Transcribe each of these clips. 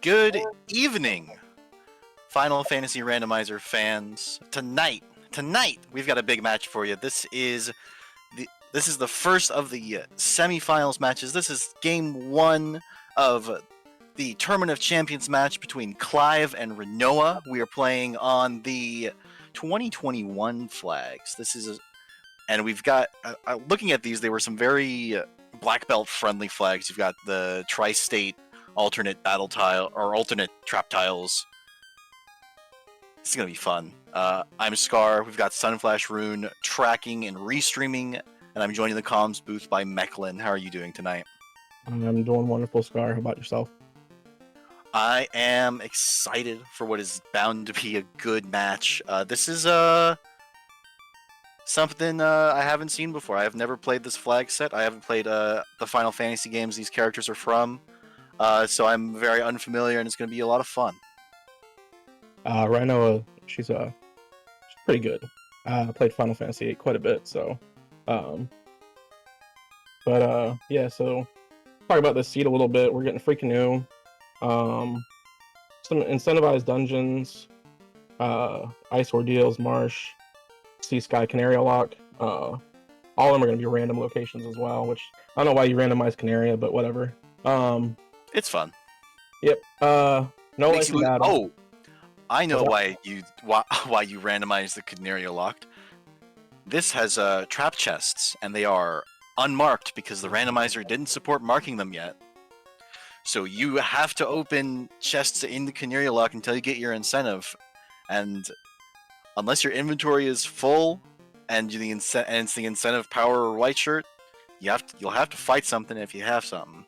Good evening, Final Fantasy Randomizer fans. Tonight, we've got a big match for you. This is the first of the semifinals matches. This is game one of the Tournament of Champions match between Clive and Rinoa. We are playing on the 2021 flags. And we've got looking at these. They were some very black belt friendly flags. You've got the tri-state alternate battle tile or alternate trap tiles. This is gonna be fun. I'm Scar. We've got Sunflash Rune tracking and restreaming, and I'm joining the comms booth by Mechlin. How are you doing tonight? I'm doing wonderful, Scar. How about yourself? I am excited for what is bound to be a good match. This is something I haven't seen before. I have never played this flag set. I haven't played the Final Fantasy games these characters are from. So I'm very unfamiliar, and it's going to be a lot of fun. Rinoa, she's pretty good. I played Final Fantasy 8 quite a bit, so. Yeah. So talk about this seed a little bit. We're getting free canoe, some incentivized dungeons, ice ordeals, marsh, sea sky, Canaria lock. All of them are going to be random locations as well. Which I don't know why you randomize Canaria, but whatever. It's fun. Yep. No life in battle. Oh, I know why you randomize the Canaria locked. This has trap chests, and they are unmarked because the randomizer didn't support marking them yet. So you have to open chests in the Canaria lock until you get your incentive, and unless your inventory is full and it's the incentive power or white shirt, you'll have to fight something if you have something.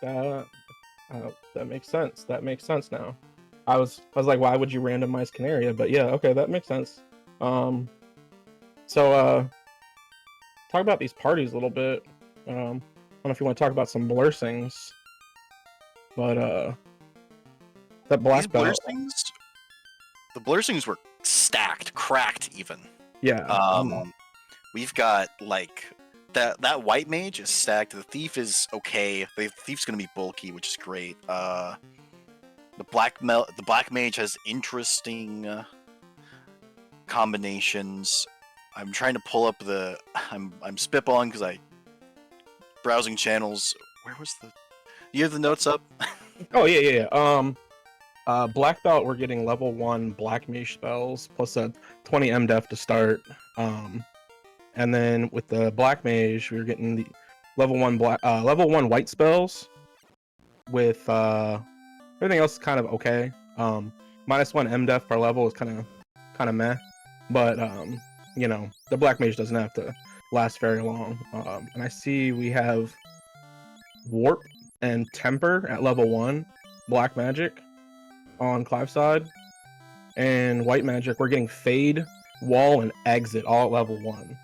That makes sense. That makes sense now. I was like, why would you randomize Canaria? But yeah, okay, that makes sense. Talk about these parties a little bit. I don't know if you want to talk about some blursings, but that black belt. The blursings were stacked, cracked even. Yeah. We've got like that white mage is stacked. The thief is okay. The thief's gonna be bulky, which is great. The black mage has interesting combinations. I'm trying to pull up I'm spitballing because I browsing channels. Where was you have the notes up? Oh yeah. Black belt, we're getting level 1 black mage spells plus a 20 MDef to start. And then with the black mage, we're getting the level 1 white spells with everything else is kind of okay. -1 MDef per level is kind of meh, but the black mage doesn't have to last very long. And I see we have warp and temper at level 1 black magic on Clive's side, and white magic we're getting fade, wall, and exit all at level 1.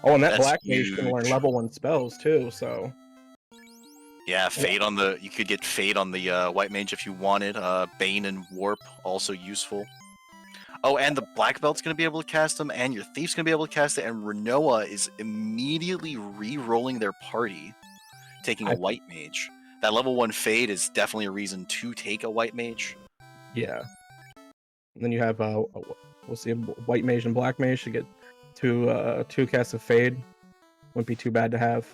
Oh, and that black mage can learn level 1 spells too, so yeah, fade on the you could get fade on the white mage if you wanted. Bane and warp also useful. Oh, and the black belt's gonna be able to cast them, and your thief's gonna be able to cast it, and Rinoa is immediately re-rolling their party, taking a white mage. That level 1 fade is definitely a reason to take a white mage. Yeah. And then you have we'll see, white mage and black mage to get two casts of fade. Wouldn't be too bad to have.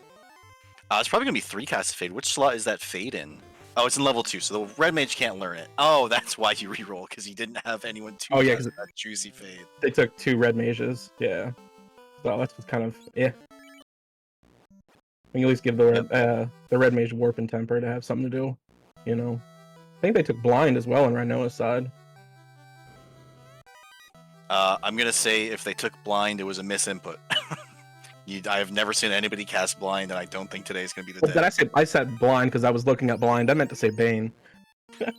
It's probably gonna be 3 casts of fade. Which slot is that fade in? Oh, it's in level 2, so the red mage can't learn it. Oh, that's why you reroll, because you didn't have anyone to cast that juicy fade. They took 2 red mages, yeah. So that's what's kind of We can at least give the red mage warp and temper to have something to do, I think they took blind as well on Rinoa's side. I'm gonna say if they took blind, it was a misinput. I have never seen anybody cast blind, and I don't think today's gonna be the day. I said blind because I was looking at blind. I meant to say Bane.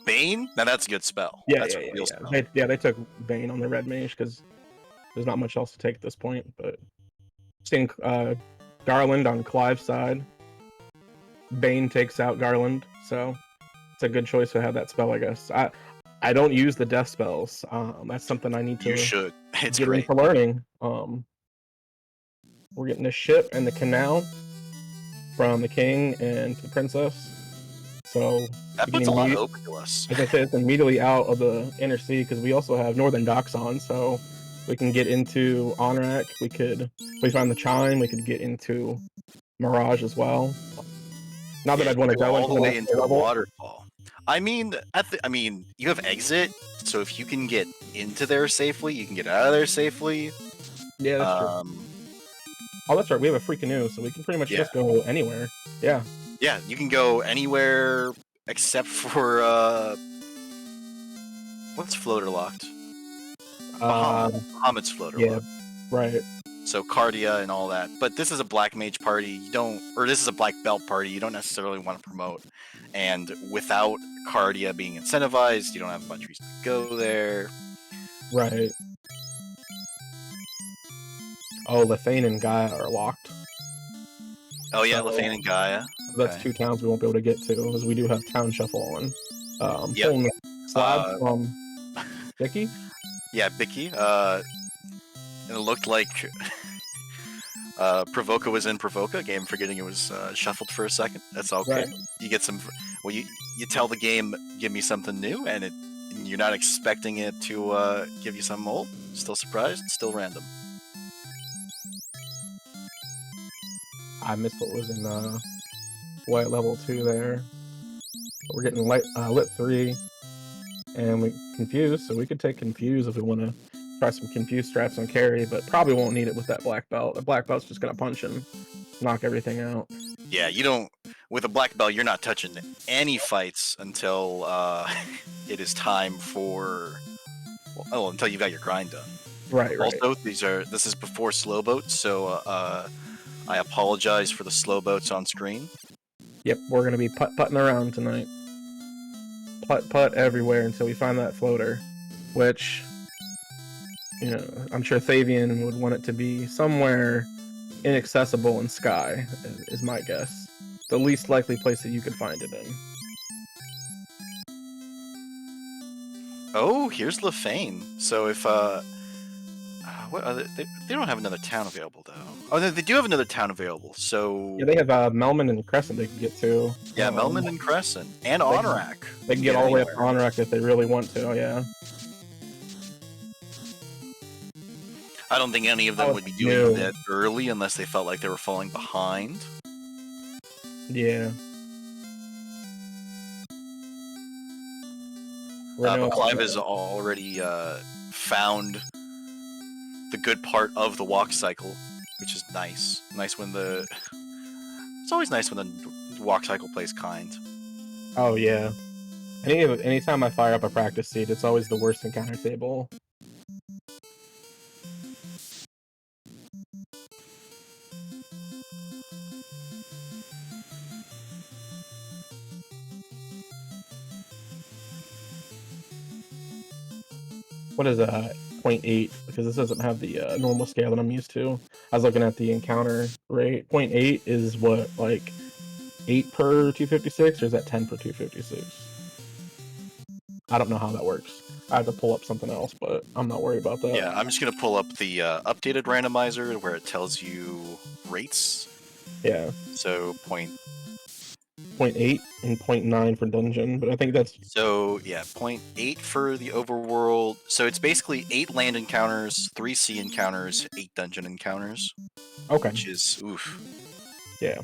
Bane? Now that's a good spell. That's a real spell. They took Bane on the red mage because there's not much else to take at this point. But seeing Garland on Clive's side, Bane takes out Garland, so it's a good choice to have that spell, I guess. I don't use the death spells. That's something I need to. You should. It's get great into learning. We're getting the ship and the canal from the king and the princess. so That we can puts a lot open to us. as I said, it's immediately out of the inner sea because we also have northern docks on, so we can get into Onrak. If we find the chime, we could get into Mirage as well. Not that Yeah, I'd want to go all into the the way next into the level. waterfall. I mean, you have exit, so if you can get into there safely, you can get out of there safely. Yeah, that's true. Oh, that's right. We have a free canoe, so we can pretty much Yeah. just go anywhere. Yeah. Yeah, you can go anywhere except for what's floater locked? Bahamut's floater Yeah. locked. Right. So Cardia and all that. But this is a black mage party. This is a black belt party. You don't necessarily want to promote. And without Cardia being incentivized, you don't have much reason to go there. Right. Oh, Lethane and Gaia are locked. Oh yeah, So, Lefane and Gaia. That's Okay. 2 towns we won't be able to get to, as we do have Town Shuffle on. Yep. Pulling the slab from Vicky. Yeah, Bicky. It looked like Provoca was in Provoca. Game forgetting it was shuffled for a second. That's okay. Right. You get some. Well, you tell the game, give me something new, and you're not expecting it to give you something old. Still surprised. Still random. I missed what was in white level 2 there. But we're getting lit 3, and we confused, so we could take confuse if we want to try some confuse strats on carry, but probably won't need it with that black belt. The black belt's just gonna punch and knock everything out. Yeah, you don't. With a black belt, you're not touching any fights until it is time for. Well, until you've got your grind done. Right. Also, this is before slow boats, so I apologize for the slow boats on screen. Yep, we're gonna be putting around tonight. Putt everywhere until we find that floater, which, you know, I'm sure Thavian would want it to be somewhere inaccessible in Sky, is my guess. The least likely place that you could find it in. Oh, here's Lefane. So if what are they don't have another town available though. Oh, they do have another town available. So Yeah, they have Melman and Crescent they can get to. yeah, Melman and Crescent and they Onrak. They can get all the way up to Onrak if they really want to. Yeah. I don't think any of them would be doing that early unless they felt like they were falling behind. Yeah. But Clive has already found the good part of the walk cycle, which is nice. Nice when it's always nice when the walk cycle plays kind. Oh yeah. Anytime I fire up a practice seed, it's always the worst encounter table. What is 0.8? Because this doesn't have the normal scale that I'm used to. I was looking at the encounter rate. 0.8 is what, like 8 per 256, or is that 10 per 256? I don't know how that works. I have to pull up something else, but I'm not worried about that. Yeah, I'm just gonna pull up the updated randomizer where it tells you rates. Yeah. So 0.8 and 0.9 for dungeon, but I think that's... So, yeah, 0.8 for the overworld. So it's basically 8 land encounters, 3 sea encounters, 8 dungeon encounters. Okay. Which is, oof. Yeah.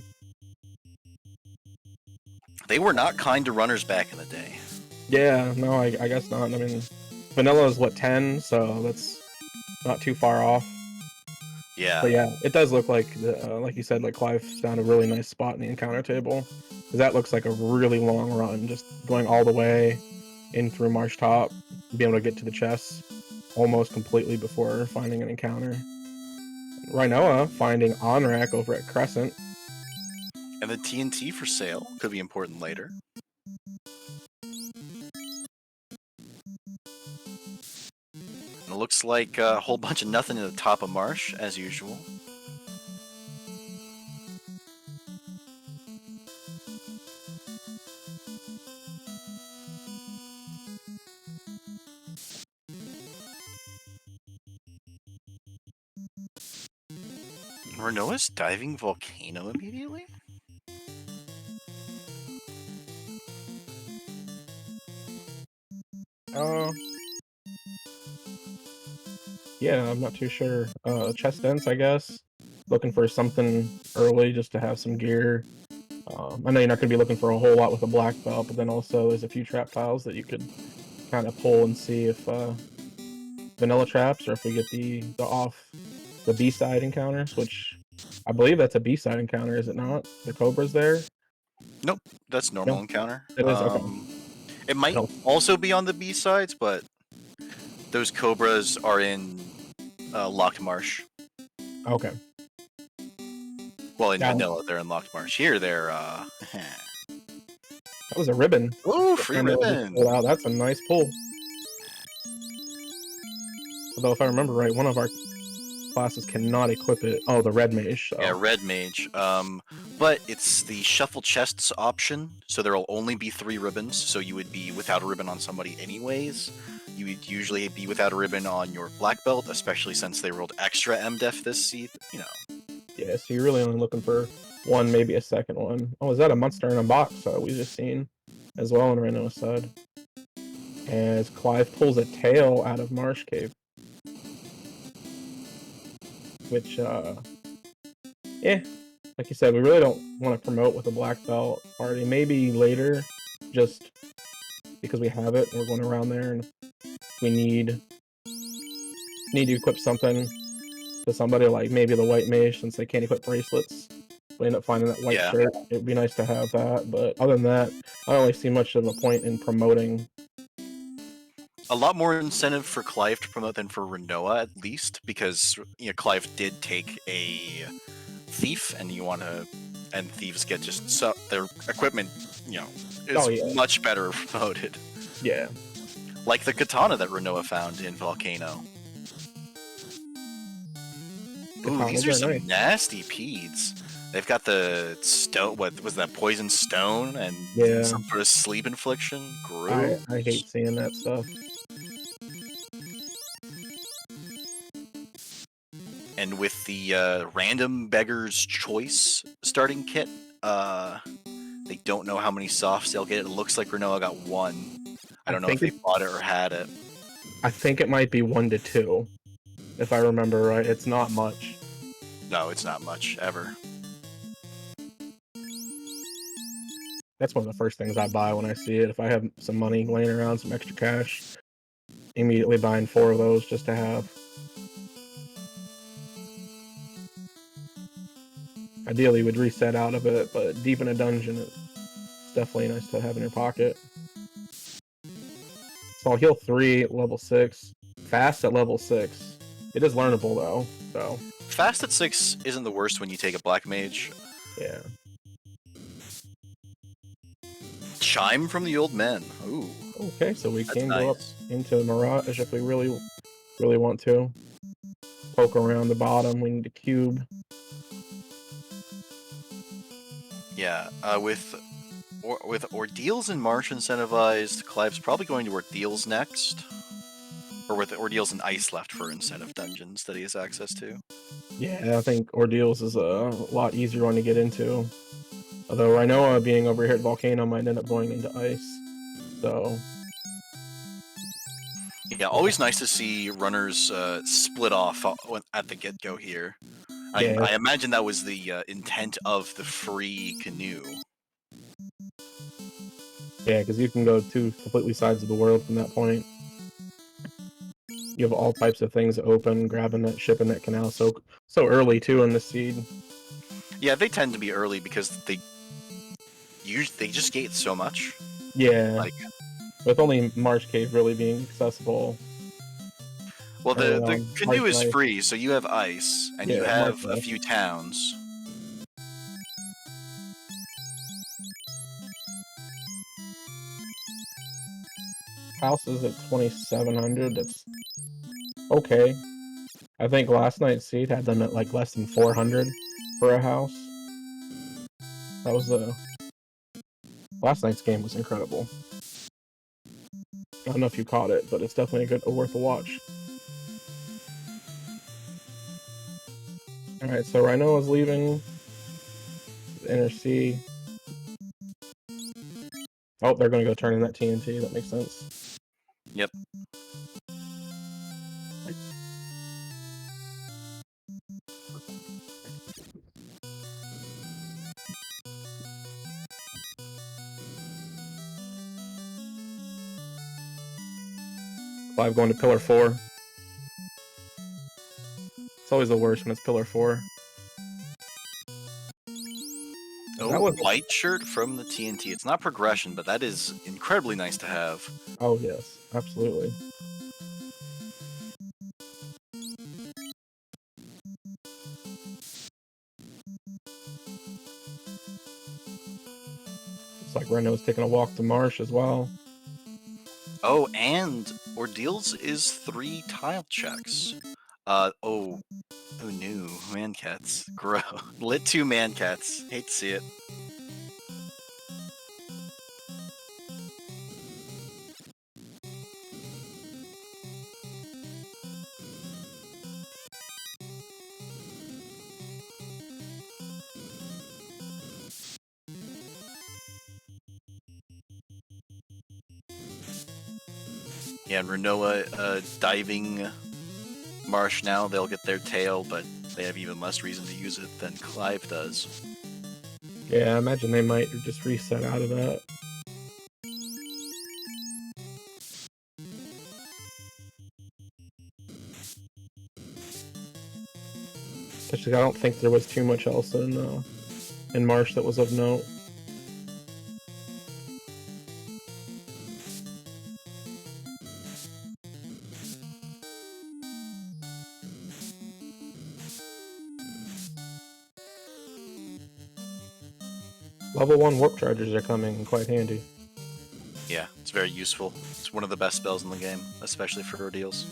They were not kind to runners back in the day. Yeah, no, I guess not. I mean, vanilla is, what, 10? So that's not too far off. Yeah. But yeah, it does look like, like you said, like Clive found a really nice spot in the encounter table. Because that looks like a really long run, just going all the way in through Marsh Top, being able to get to the chests almost completely before finding an encounter. Rinoa finding Onrak over at Crescent. And the TNT for sale could be important later. And it looks like a whole bunch of nothing at the top of Marsh, as usual. Rinoa's diving volcano immediately? Uh, yeah, I'm not too sure. Chest dents, I guess. Looking for something early just to have some gear. I know you're not going to be looking for a whole lot with a black belt, but then also there's a few trap tiles that you could kind of pull and see if vanilla traps or if we get the B-side encounters, which I believe that's a B-side encounter, is it not? The Cobra's there? Nope, that's normal No, encounter. it is. Okay. It I might don't. also be on the B sides, but those cobras are in Locked Marsh. Okay. Well, in Yeah, vanilla, they're in Locked Marsh. Here, they're that was a ribbon. Ooh, That free Randall just ribbon. pulled out. That's a nice pull. Although, if I remember right, one of our classes cannot equip it. Oh, the red mage. Yeah, So red mage. But it's the shuffle chests option, so there will only be 3 ribbons. So you would be without a ribbon on somebody anyways. You would usually be without a ribbon on your black belt, especially since they rolled extra MDef this season. You know. yeah, so you're really only looking for one, maybe a second one. Oh, is that a monster in a box? We just seen as well in Rinoa side. As Clive pulls a tail out of Marsh Cave, which yeah, like you said, we really don't want to promote with a black belt party. Maybe later, just because we have it and we're going around there and we need to equip something to somebody, like maybe the white mage, since they can't equip bracelets. We end up finding that white Yeah. shirt. It'd be nice to have that, but other than that, I don't really see much of a point in promoting. A lot more incentive for Clive to promote than for Rinoa, at least, because Clive did take a thief, and thieves get just their equipment, is Oh yeah, much better promoted. yeah. Like the katana that Rinoa found in Volcano. Ooh, these Katanas are are some nice. nasty peds. They've got the stone. What was that? Poison stone and Yeah, some sort of sleep infliction. I Gross. hate seeing that stuff. And with the random beggar's choice starting kit, they don't know how many softs they'll get. It looks like Rinoa got 1. I don't know if they bought it or had it. I think it might be 1 to 2, if I remember right. It's not much. No, it's not much ever. That's one of the first things I buy when I see it. If I have some money laying around, some extra cash, immediately buying 4 of those just to have. Ideally, would reset out of it, but deep in a dungeon, it's definitely nice to have in your pocket. So I'll heal 3 at level 6, fast at level 6. It is learnable though, so Fast at 6 isn't the worst when you take a black mage. yeah. Chime from the old men. Ooh. Okay, so we That's can go up nice. into Mirage if we really want to. Poke around the bottom, we need a cube. Yeah, with Ordeals and Marsh incentivized, Clive's probably going to Ordeals next. Or with Ordeals and Ice left for incentive dungeons that he has access to. Yeah, I think Ordeals is a lot easier one to get into. Although Rinoa being over here at Volcano might end up going into Ice. So Yeah, always nice to see runners split off at the get-go here. yeah, I imagine that was the intent of the free canoe. yeah, because you can go 2 completely sides of the world from that point. You have all types of things open, grabbing that ship in that canal so early too in the seed. Yeah, they tend to be early because they just gate so much. Yeah, Like, with only Marsh Cave really being accessible. well, Or, the canoe Marsh is Knife. free, so you have ice and you Yeah, Marsh have a Knife. few towns. House is at 2,700. That's okay. I think last night's seed had them at like less than 400 for a house. That was the last night's game was incredible. I don't know if you caught it, but it's definitely worth a watch. All right, so Rhino is leaving the inner sea. Oh, they're going to go turn in that TNT. That makes sense. Yep. Clive going to pillar 4. It's always the worst when it's pillar 4. Oh, That was white shirt from the TNT. It's not progression, but that is incredibly nice to have. Oh yes, absolutely. It's like Reno's taking a walk to marsh as well. Oh, and Ordeals is 3 tile checks. Oh, who knew? Mancats. Grow. Lit 2 mancats. Hate to see it. Yeah, and Rinoa diving marsh now. They'll get their tail, but they have even less reason to use it than Clive does. Yeah, I imagine they might just reset out of that. Actually, I don't think there was too much else in marsh that was of note. Level 1 warp charges are coming in quite handy. Yeah, it's very useful. It's one of the best spells in the game, especially for Ordeals.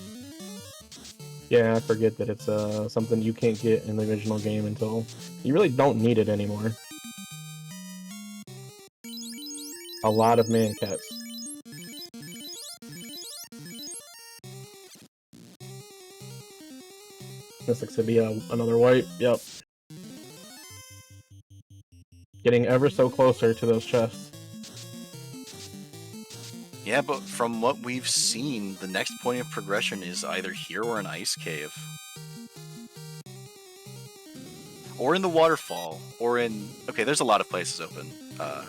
Yeah, I forget that it's something you can't get in the original game until you really don't need it anymore. A lot of mancats. This looks to be another wipe. Yep. Getting ever so closer to those chests. Yeah, but from what we've seen, the next point of progression is either here or an ice cave. Or in the waterfall, or in... Okay, there's a lot of places open,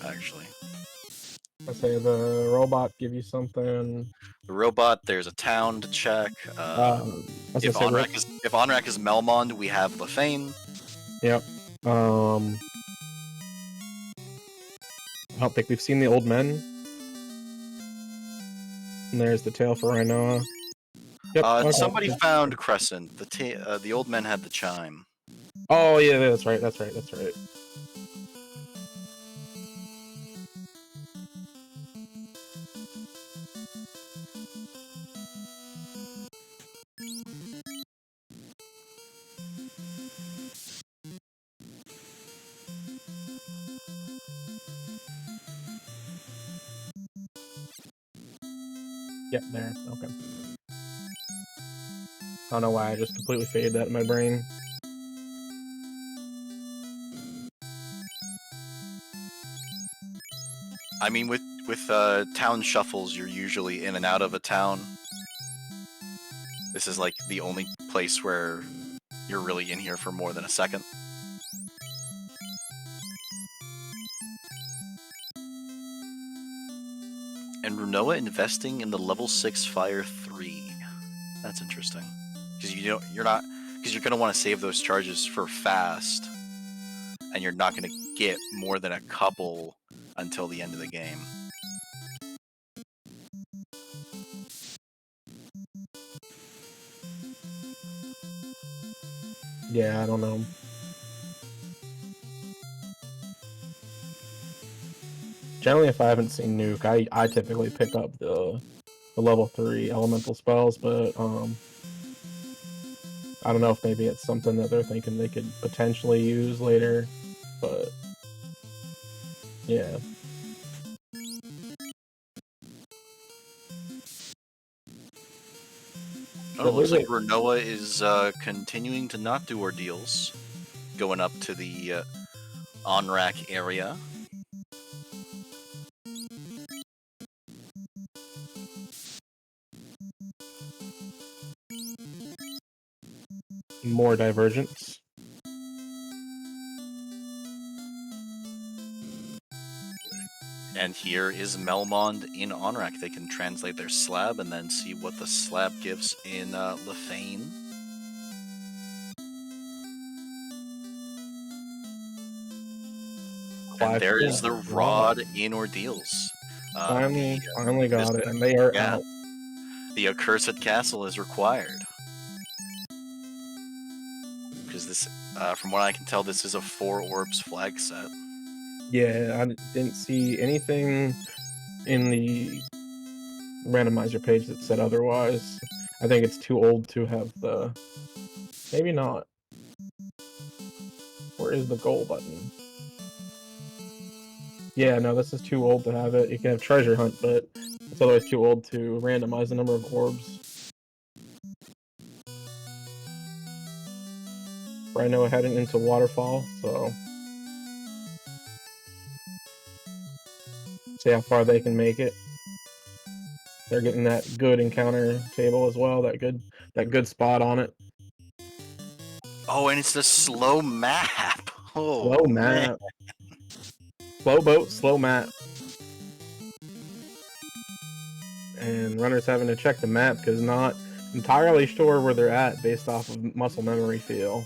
actually. I say the robot give you something. The robot, there's a town to check. I was If gonna Onrak is Melmond, we have Lefane. Yep. I don't think we've seen the old men. And there's the tail for Rinoa. Yep. Okay. Somebody found Crescent. The old men had the chime. Oh yeah, that's right. That's right. That's right. Yep. There. Okay. I don't know why I just completely faded that in my brain. I mean, with town shuffles, you're usually in and out of a town. This is like the only place where you're really in here for more than a second. And Rinoa investing in the level 6 Fire 3. That's interesting. Because you're gonna want to save those charges for fast, and you're not gonna get more than a couple until the end of the game. Yeah, I don't know. Generally, if I haven't seen Nuke, I typically pick up the level 3 elemental spells, but I don't know if maybe it's something that they're thinking they could potentially use later, but yeah. Oh, it looks like Rinoa is continuing to not do ordeals, going up to the on-rack area. more divergence. And here is Melmond in Onrak. They can translate their slab and then see what the slab gives in Lefane. And there is the rod in Ordeals. Finally got it, and they are out. The accursed castle is required. Because this, from what I can tell, this is a 4 orbs flag set. Yeah, I didn't see anything in the randomizer page that said otherwise. I think it's too old to have the... Maybe not. Where is the goal button? Yeah, no, this is too old to have it. You can have treasure hunt, but it's otherwise too old to randomize the number of orbs. Rinoa heading into waterfall, so see how far they can make it. They're getting that good encounter table as well, that good spot on it. Oh, and it's the slow map. Oh, Slow map. Slow boat, slow map. And runners having to check the map because not entirely sure where they're at based off of muscle memory feel.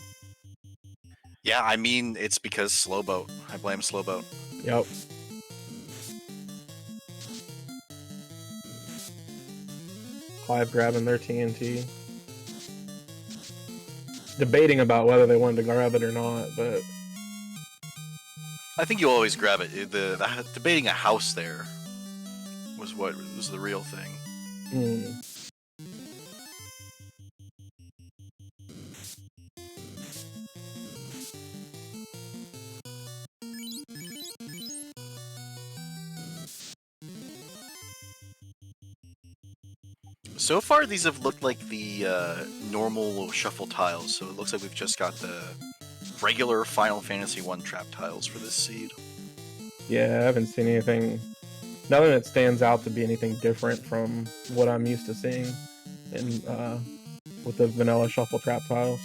Yeah, I mean, it's because slow boat. I blame slow boat. Yep. Clive grabbing their TNT. Debating about whether they wanted to grab it or not, but I think you always grab it. The debating a house there was what was the real thing. So far, these have looked like the normal shuffle tiles, so it looks like we've just got the regular Final Fantasy 1 trap tiles for this seed. Yeah, I haven't seen anything, nothing that stands out to be anything different from what I'm used to seeing in with the vanilla shuffle trap tiles.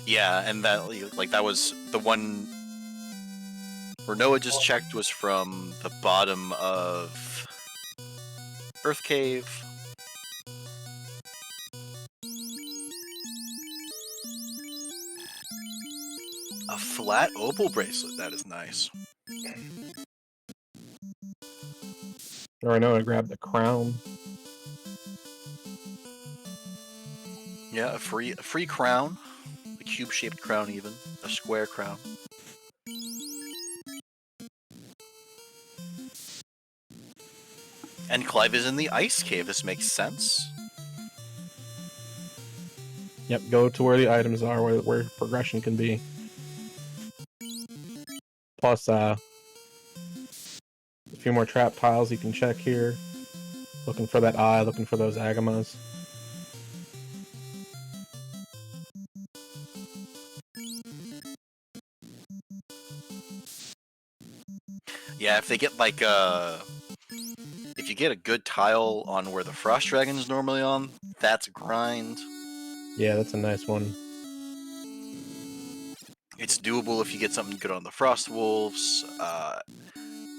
Yeah, and that was the one Rinoa just checked was from the bottom of Earth Cave. A flat opal bracelet, that is nice. Or I know I grabbed the crown. Yeah, a free crown. A cube-shaped crown even. A square crown. And Clive is in the ice cave, this makes sense. Yep, go to where the items are, where progression can be. Plus, a few more trap tiles you can check here. Looking for that eye, looking for those agamas. Yeah, if they get like if you get a good tile on where the Frost Dragon is normally on, that's a grind. Yeah, that's a nice one. It's doable if you get something good on the Frost Wolves.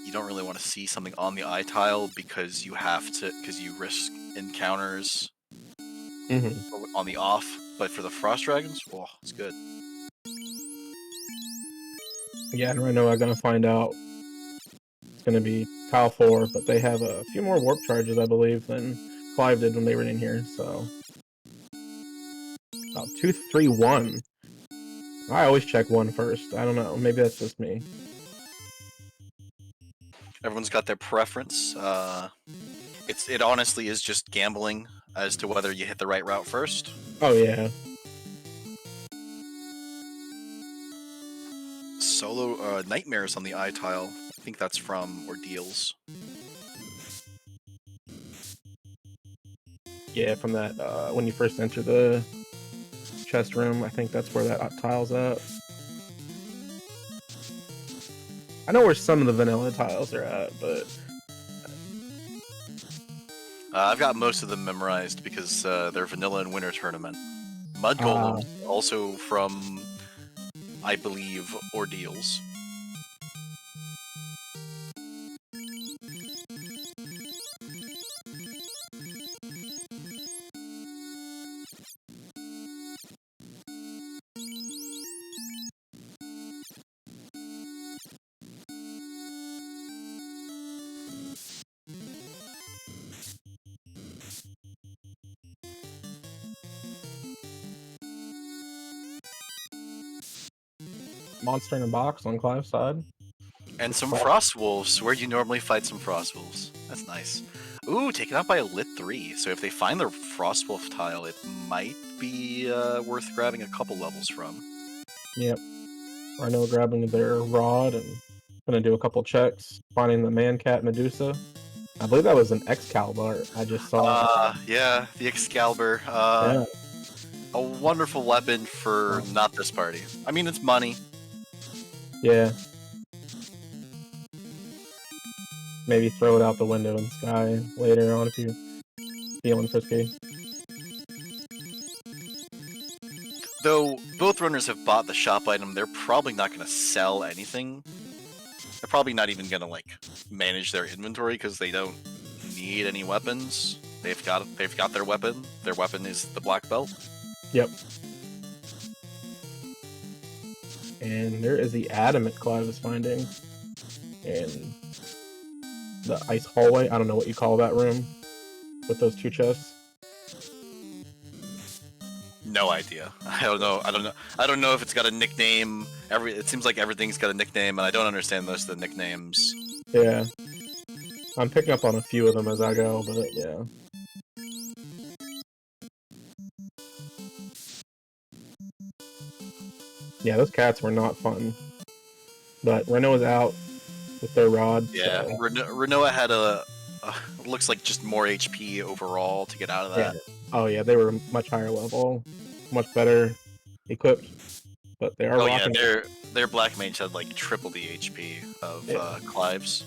You don't really want to see something on the eye tile because you risk encounters on the off. But for the Frost Dragons, oh, it's good. Yeah, and right now I'm gonna find out. It's gonna be tile 4, but they have a few more warp charges, I believe, than Clive did when they were in here. So, 2, 3, 1. I always check 1 first. I don't know. Maybe that's just me. Everyone's got their preference. It honestly is just gambling as to whether you hit the right route first. Oh yeah. Solo Nightmares on the eye tile. I think that's from Ordeals. Yeah, from that when you first enter the chest room, I think that's where that tile's at. I know where some of the vanilla tiles are at, but I've got most of them memorized because they're vanilla and winter tournament. Mud Golems, also from, I believe, Ordeals. Monster in a box on Clive's side. And some Frost Wolves, where you normally fight some Frost Wolves. That's nice. Ooh, taken out by a Lit 3. So if they find their Frost Wolf tile, it might be worth grabbing a couple levels from. Yep. Rhino grabbing their rod and gonna do a couple checks, finding the Man Cat Medusa. I believe that was an Excalibur I just saw. Yeah, the Excalibur. Yeah. A wonderful weapon for not this party. I mean, it's money. Yeah. Maybe throw it out the window in Sky later on if you're feeling frisky. Though both runners have bought the shop item, they're probably not going to sell anything. They're probably not even going to like manage their inventory because they don't need any weapons. They've got their weapon. Their weapon is the black belt. Yep. And there is the adamant Clive is finding in the ice hallway. I don't know what you call that room with those two chests. No idea. I don't know. I don't know if it's got a nickname. It seems like everything's got a nickname, and I don't understand most of the nicknames. Yeah. I'm picking up on a few of them as I go, but yeah. Yeah, those cats were not fun. But Rinoa's out with their rod. Yeah, so... Rinoa had looks like just more HP overall to get out of that. Yeah. Oh yeah, they were much higher level, much better equipped. But they are rocking. Yeah, their black mage had like triple the HP of Clive's.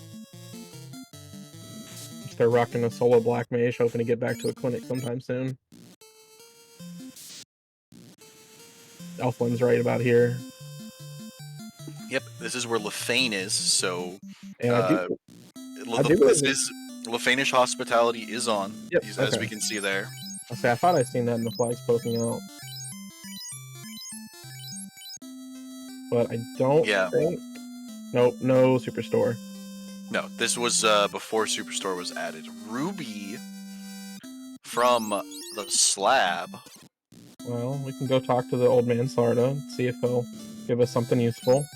They're rocking a solo black mage, hoping to get back to a clinic sometime soon. Elflin's right about here. Yep, this is where Lefane is. So, And Lefanish hospitality is on, yep, as we can see there. I thought I seen that in the flags poking out, but I don't think. Nope, no Superstore. No, this was before Superstore was added. Ruby from the slab. Well, we can go talk to the old man Sarda, see if he'll give us something useful.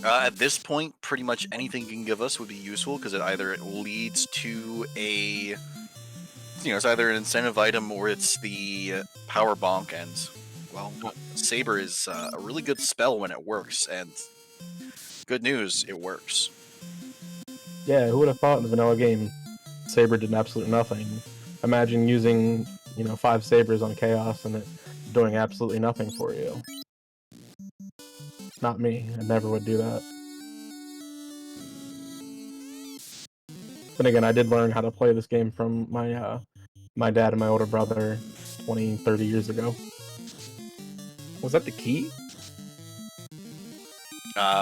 At this point, pretty much anything you can give us would be useful because it leads to it's either an incentive item or it's the power bonk, and well, Saber is a really good spell when it works, and good news, it works. Yeah, who would have thought in the vanilla game Saber did absolutely nothing? Imagine using 5 Sabers on Chaos and it doing absolutely nothing for you. Not me. I never would do that. But again, I did learn how to play this game from my dad and my older brother 20, 30 years ago. Was that the key?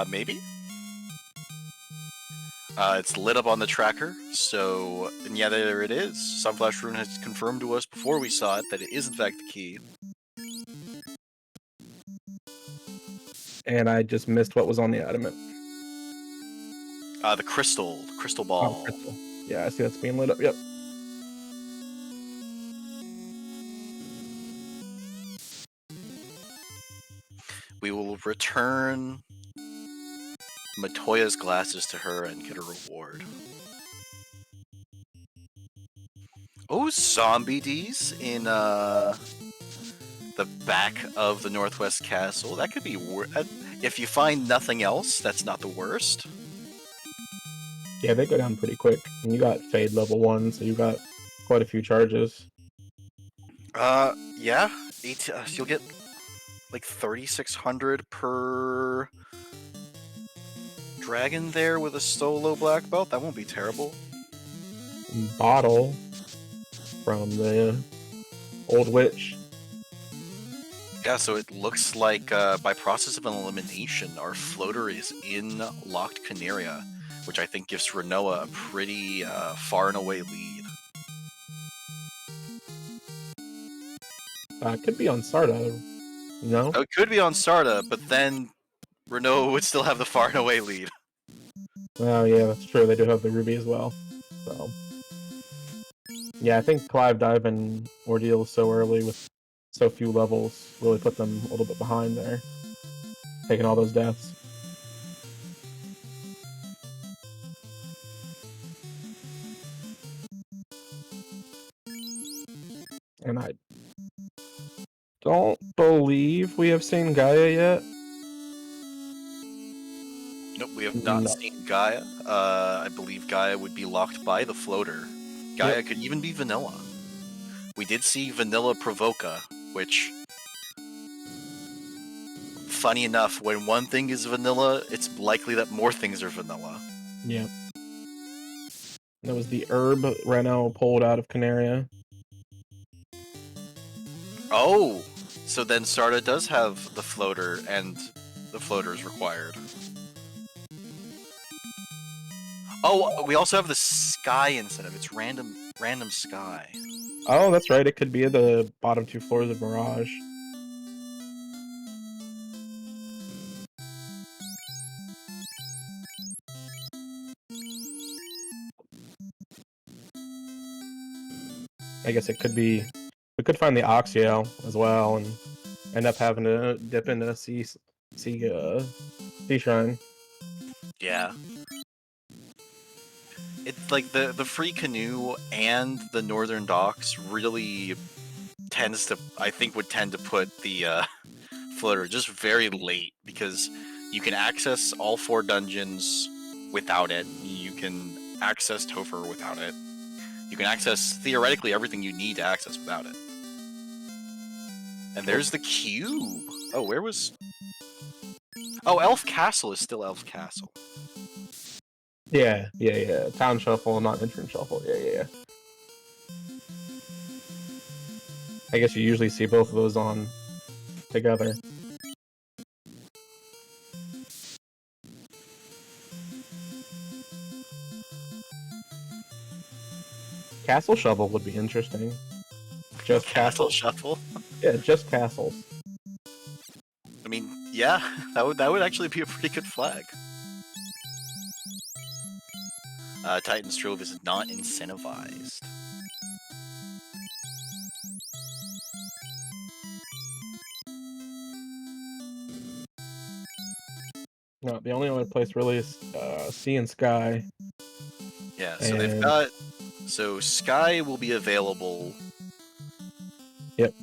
Maybe. It's lit up on the tracker, so, and yeah, there it is. Sunflash Rune has confirmed to us before we saw it that it is in fact the key. And I just missed what was on the adamant. The crystal ball. Oh, crystal. Yeah, I see that's being lit up, yep. We will return Matoya's glasses to her and get a reward. Oh, zombie D's in the back of the Northwest Castle. That could be if you find nothing else, that's not the worst. Yeah, they go down pretty quick. And you got Fade level 1, so you got quite a few charges. Yeah. You'll get like 3,600 per dragon there with a solo black belt. That won't be terrible. Bottle from the Old Witch. Yeah, so it looks like by process of elimination, our floater is in locked Canaria, which I think gives Rinoa a pretty far and away lead. Could be on Sarda. No? Oh, it could be on Sarda, but then Rinoa would still have the far and away lead. Oh yeah, that's true. They do have the Ruby as well. So yeah, I think Clive diving Ordeal so early with so few levels really put them a little bit behind there. Taking all those deaths. And I don't believe we have seen Gaia yet. Nope, we have not No. seen Gaia. I believe Gaia would be locked by the floater. Gaia could even be vanilla. We did see vanilla Provoca, which, funny enough, when one thing is vanilla, it's likely that more things are vanilla. Yeah. That was the herb Reno pulled out of Canaria. Oh, so then Sarda does have the floater, and the floater is required. Oh, we also have the sky instead of it's random sky. Oh, that's right. It could be the bottom two floors of Mirage. I guess it could be. We could find the Oxiel as well and end up having to dip into sea shrine. Yeah. It's like the free canoe and the northern docks really tends to, I think, would tend to put the floater just very late, because you can access all 4 dungeons without it. You can access Topher without it. You can access theoretically everything you need to access without it. And there's the cube. Oh, where was? Oh, Elf Castle is still Elf Castle. Yeah. Town shuffle, not entrance shuffle. Yeah. I guess you usually see both of those on together. Castle Shovel would be interesting. Just Castle castles. Shuffle. Yeah, just castles. I mean, yeah, that would actually be a pretty good flag. Titan's Trove is not incentivized. No, the only other place really is Sea and Sky. Yeah, so they've got. So Sky will be available. Yep.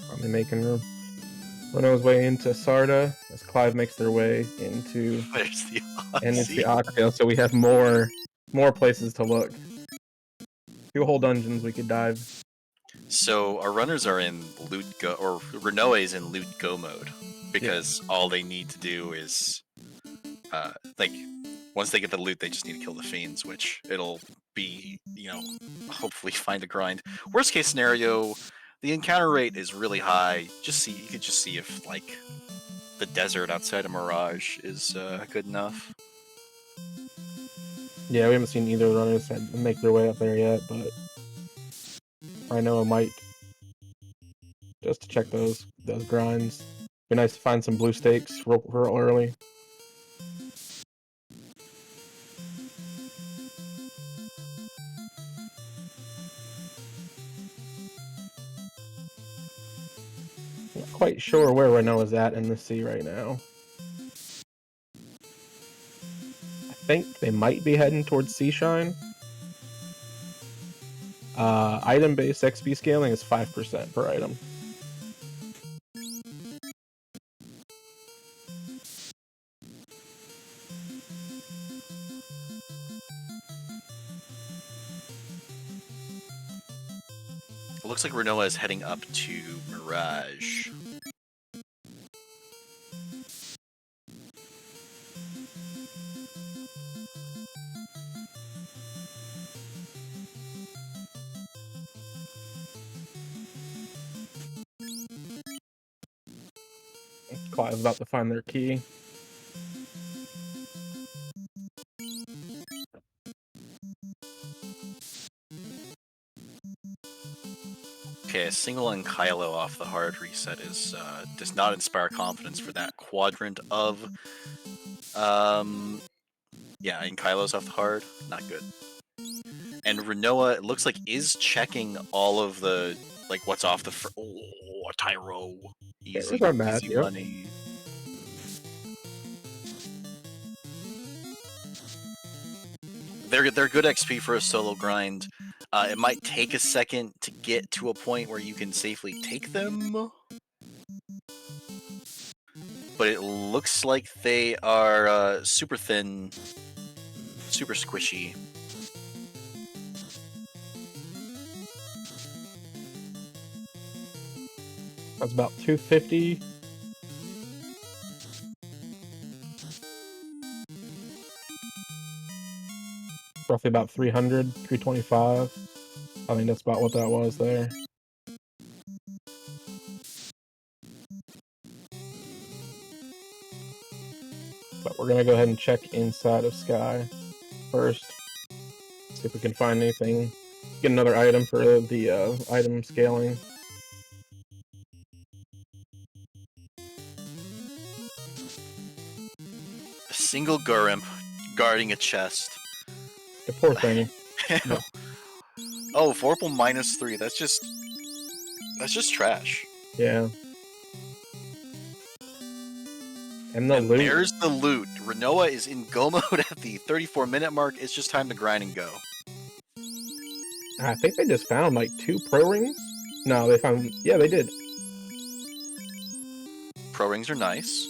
Probably making room. Reno's way into Sarda as Clive makes their way into There's the and into the Oxy. Oxtail, so we have more places to look. 2 whole dungeons we could dive. So our runners are in loot go, or Rinoa is in loot go mode, because all they need to do is, like, once they get the loot, they just need to kill the fiends, which it'll be, hopefully find a grind. Worst case scenario, the encounter rate is really high. You could just see if like the desert outside of Mirage is good enough. Yeah, we haven't seen either runners make their way up there yet, but I know it might. Just to check those grinds. Be nice to find some blue stakes real early. Not quite sure where Reno is at in the sea right now. think they might be heading towards Seashine. Item-based XP scaling is 5% per item. It looks like Rinoa is heading up to Mirage. Clive's about to find their key. Okay, a single and Kylo off the hard reset does not inspire confidence for that quadrant of yeah, and Kylo's off the hard, not good. And Rinoa, it looks like, is checking all of the like what's off the oh, a Tyro, easy Heroes are mad, easy yep. money. They're good XP for a solo grind. It might take a second to get to a point where you can safely take them, but it looks like they are super thin, super squishy. That's about 250. Roughly about 300, 325. I think that's about what that was there. But we're gonna go ahead and check inside of Sky first. See if we can find anything. Get another item for the item scaling. A single Gurrimp guarding a chest. The poor thing. Yeah. Oh, Vorpal -3. That's just trash. Yeah. And the And loot. there's the loot. Rinoa is in go mode at the 34-minute mark. It's just time to grind and go. I think they just found like 2 pro rings. No, they found. Yeah, they did. Pro rings are nice.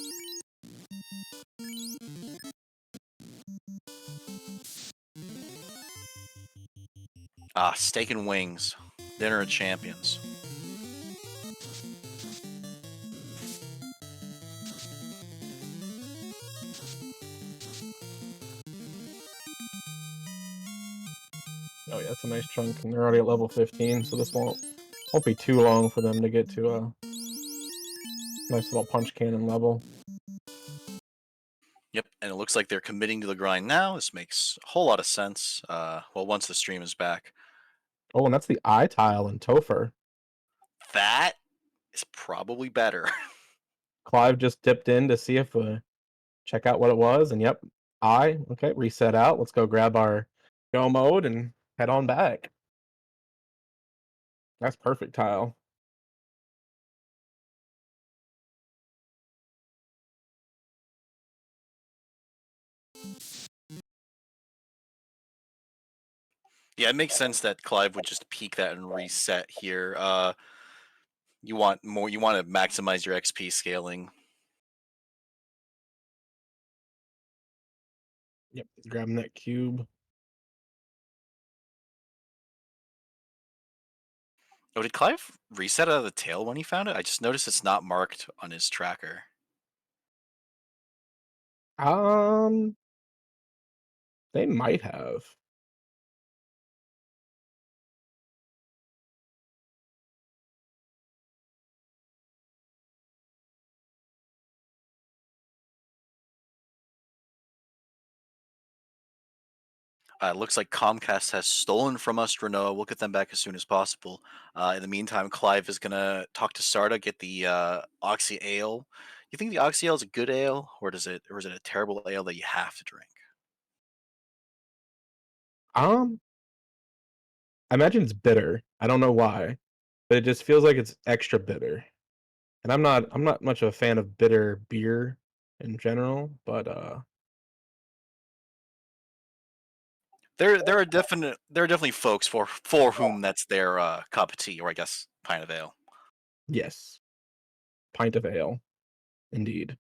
Ah, steak and wings. Dinner of champions. Oh yeah, that's a nice chunk, and they're already at level 15, so this won't be too long for them to get to a nice little punch cannon level. Yep, and it looks like they're committing to the grind now. This makes a whole lot of sense. Well, once the stream is back. Oh, and that's the eye tile in Topher. That is probably better. Clive just dipped in to see if check out what it was, and yep, eye. Okay, reset out. Let's go grab our go mode and head on back. That's perfect tile. Yeah, it makes sense that Clive would just peek that and reset here. You want more. You want to maximize your XP scaling. Yep, grabbing that cube. Oh, did Clive reset out of the tail when he found it? I just noticed it's not marked on his tracker. Um, they might have. It looks like Comcast has stolen from us, Rinoa. We'll get them back as soon as possible. In the meantime, Clive is gonna talk to Sarda, get the Oxy Ale. You think the Oxy Ale is a good ale, or is it a terrible ale that you have to drink? Um, I imagine it's bitter. I don't know why, but it just feels like it's extra bitter. And I'm not much of a fan of bitter beer in general, but there are definitely folks for whom that's their cup of tea, or I guess pint of ale. Yes, pint of ale, indeed.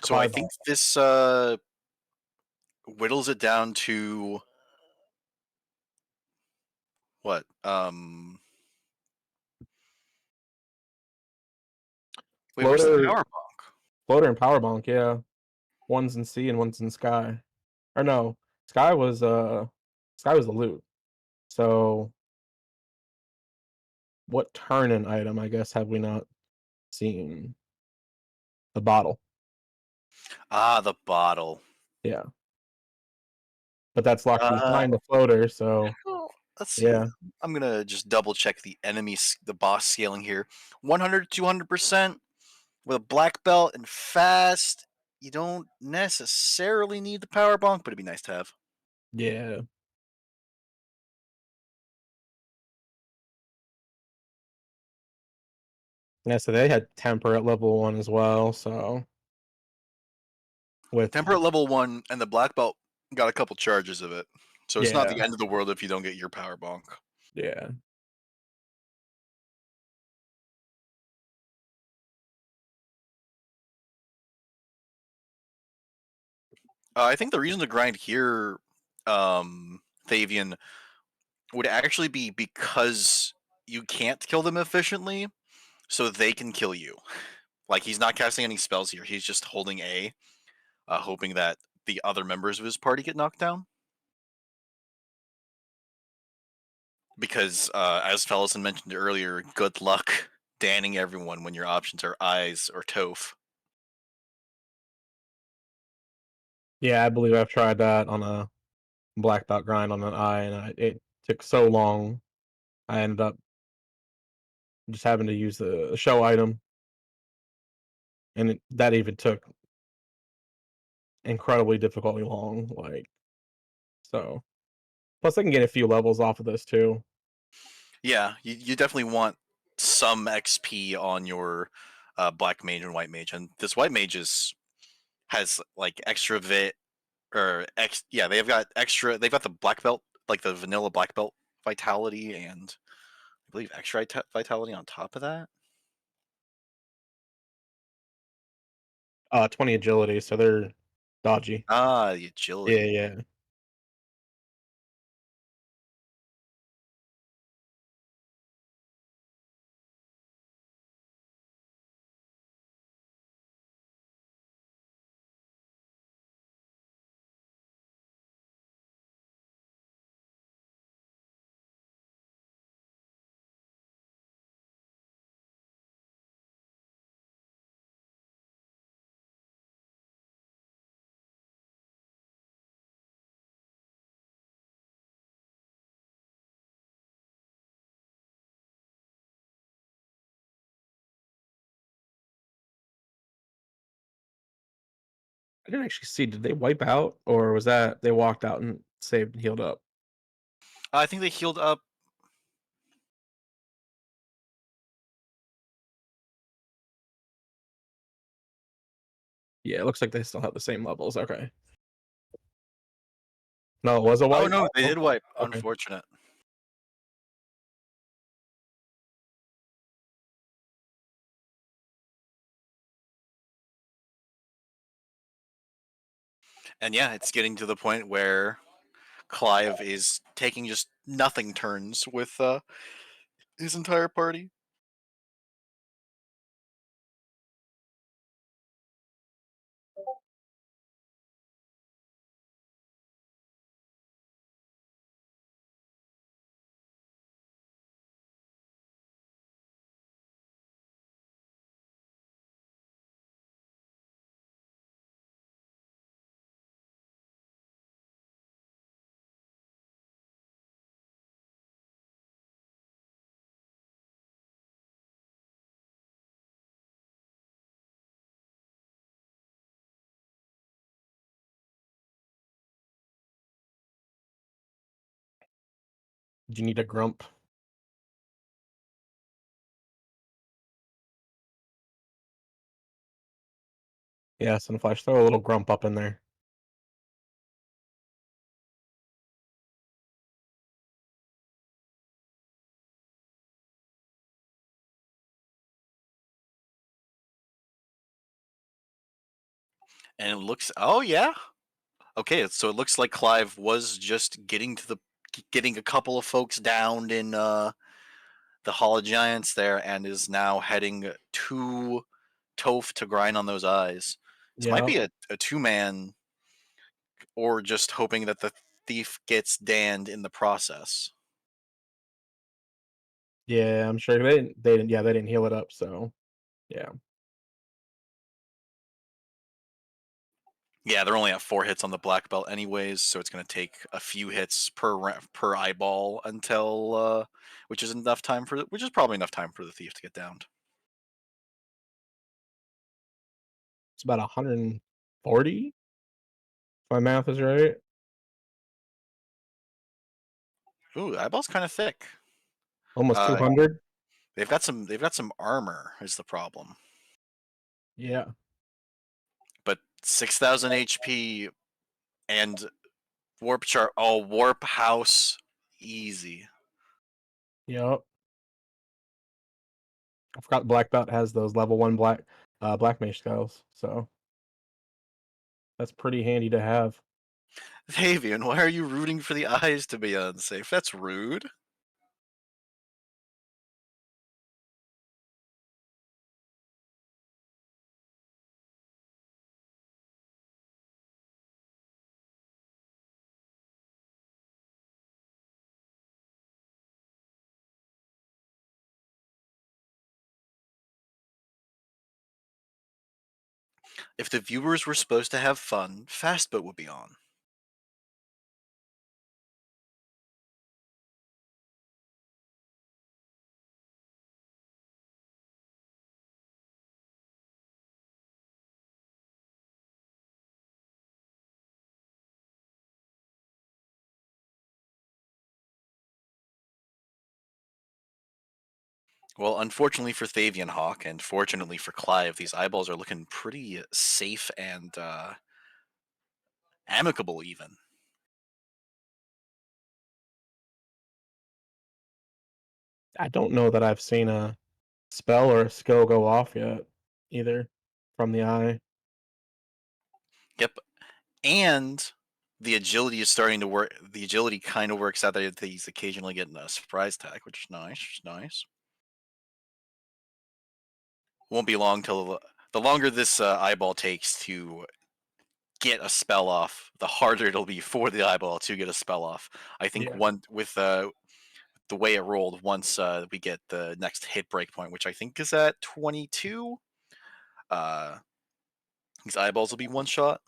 So I Clive, think this whittles it down to what? Wait, where's the floater, power bonk? floater, and power bonk. Yeah, one's in sea and one's in sky. Or no, sky was sky was the loot. So what turn in item? I guess have we not seen the bottle? Ah, the bottle. Yeah, but that's locked Uh, behind the floater. So well, let's see. yeah, I'm gonna just double check the boss scaling here. 100 200% with a black belt and fast. You don't necessarily need the power bonk, but it'd be nice to have. yeah, yeah. So they had temper at level 1 as well. So with Temper at level 1, and the black belt got a couple charges of it. So it's not yeah, the end of the world if you don't get your power bonk. yeah. I think the reason to grind here, Thavian, would actually be because you can't kill them efficiently, so they can kill you. Like, he's not casting any spells here. He's just holding A, hoping that the other members of his party get knocked down. Because, as Fellison mentioned earlier, good luck danning everyone when your options are eyes or Toph. Yeah, I believe I've tried that on a black belt grind on an eye, and it took so long. I ended up just having to use the show item, and that even took incredibly difficultly long. Like so. Plus, I can get a few levels off of this too. Yeah, you definitely want some XP on your black mage and white mage, and this white mage has like extra vit or yeah, they've got extra. They've got the black belt, like the vanilla black belt vitality, and I believe extra vitality on top of that. 20 agility, so they're dodgy. Ah, the Yeah, agility. yeah. I didn't actually see. Did they wipe out, or was that they walked out and saved and healed up? I think they healed up. Yeah, it looks like they still have the same levels. Okay. No, it was a Oh wipe. no, they Oh, did wipe. okay. Unfortunate. And yeah, it's getting to the point where Clive is taking just nothing turns with his entire party. Do you need a grump? Yeah, Sunflash, throw a little grump up in there. And it looks. Oh yeah. Okay, so it looks like Clive was just getting a couple of folks downed in the Hall of Giants there, and is now heading to Toph to grind on those eyes. This might Yeah, be a two-man, or just hoping that the thief gets Danned in the process. yeah, I'm sure they didn't heal it up, so yeah. Yeah, they're only at 4 hits on the black belt anyways, so it's going to take a few hits per eyeball until, which is probably enough time for the thief to get downed. It's about 140, if my math is right. Ooh, eyeball's kind of thick. Almost Uh, 200. they've got some armor is the problem, Yeah. but 6,000 HP and warp chart. Oh, warp house, easy. Yep. I forgot Black Belt has those level 1 Black Mage spells, so that's pretty handy to have. Havian, why are you rooting for the eyes to be unsafe? That's rude. If the viewers were supposed to have fun, Fastboat would be on. Well, unfortunately for Thavian Hawk, and fortunately for Clive, these eyeballs are looking pretty safe and amicable, even. I don't know that I've seen a spell or a skill go off yet either from the eye. Yep. And the agility is starting to work. The agility kind of works out that he's occasionally getting a surprise attack, which is nice. Nice. Won't be long till the longer this eyeball takes to get a spell off, the harder it'll be for the eyeball to get a spell off. I think Yeah. one with the way it rolled, once we get the next hit break point, which I think is at 22, uh, these eyeballs will be one shot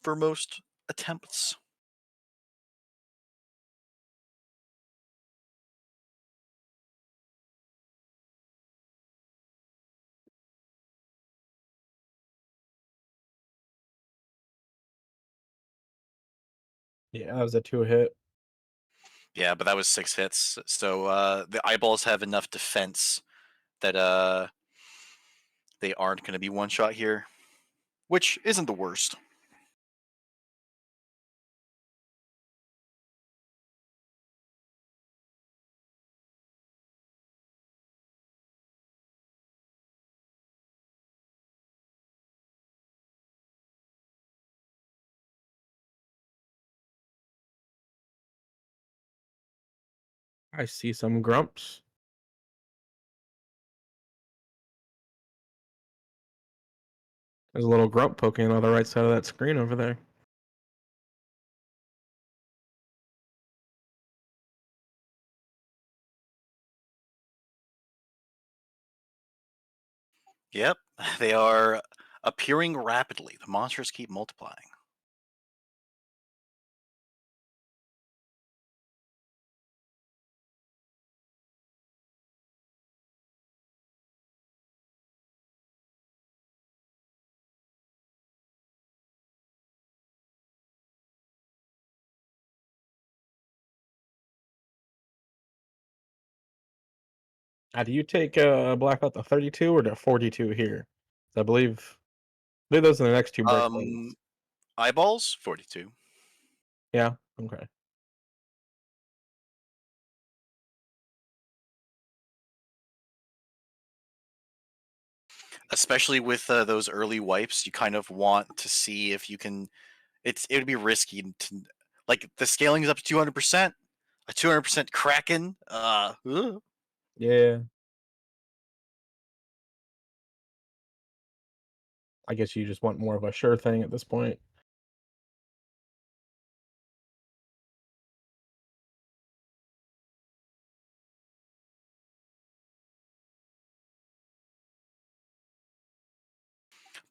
for most attempts. Yeah, that was a 2-hit. Yeah, but that was 6 hits. So the eyeballs have enough defense that they aren't going to be one shot here, which isn't the worst. I see some grumps. There's a little grump poking on the right side of that screen over there. Yep, they are appearing rapidly. The monsters keep multiplying. Do you take Black Belt to 32 or to 42 here? I believe Do those in the next two break points. Eyeballs 42. Yeah. Okay. Especially with those early wipes, you kind of want to see if you can. It would be risky to like the scaling is up to 200%. A 200% Kraken. Yeah. I guess you just want more of a sure thing at this point.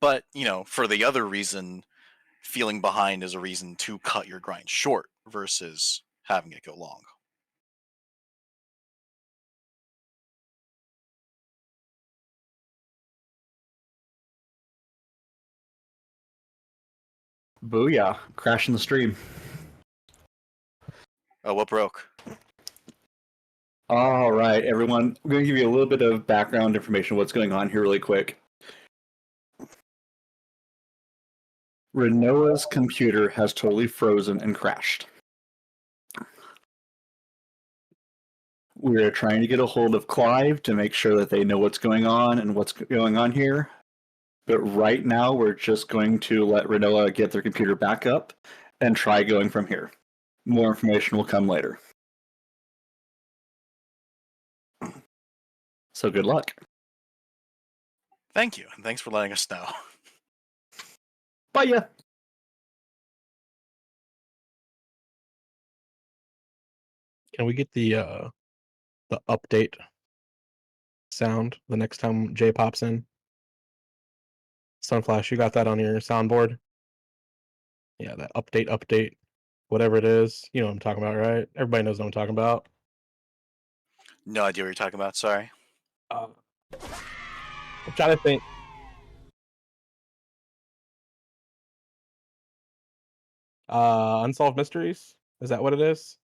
But for the other reason, feeling behind is a reason to cut your grind short versus having it go long. Booyah. Crashing the stream. Oh, what broke? All right, everyone. I'm going to give you a little bit of background information what's going on here really quick. Rinoa's computer has totally frozen and crashed. We're trying to get a hold of Clive to make sure that they know what's going on and what's going on here. But right now, we're just going to let Rinoa get their computer back up and try going from here. More information will come later. So good luck. Thank you, and thanks for letting us know. Bye, ya. Can we get the update sound the next time Jay pops in? Sunflash, you got that on your soundboard? Yeah, that update, whatever it is. You know what I'm talking about, right? Everybody knows what I'm talking about. No idea what you're talking about. Sorry. I'm trying to think. Unsolved Mysteries? Is that what it is?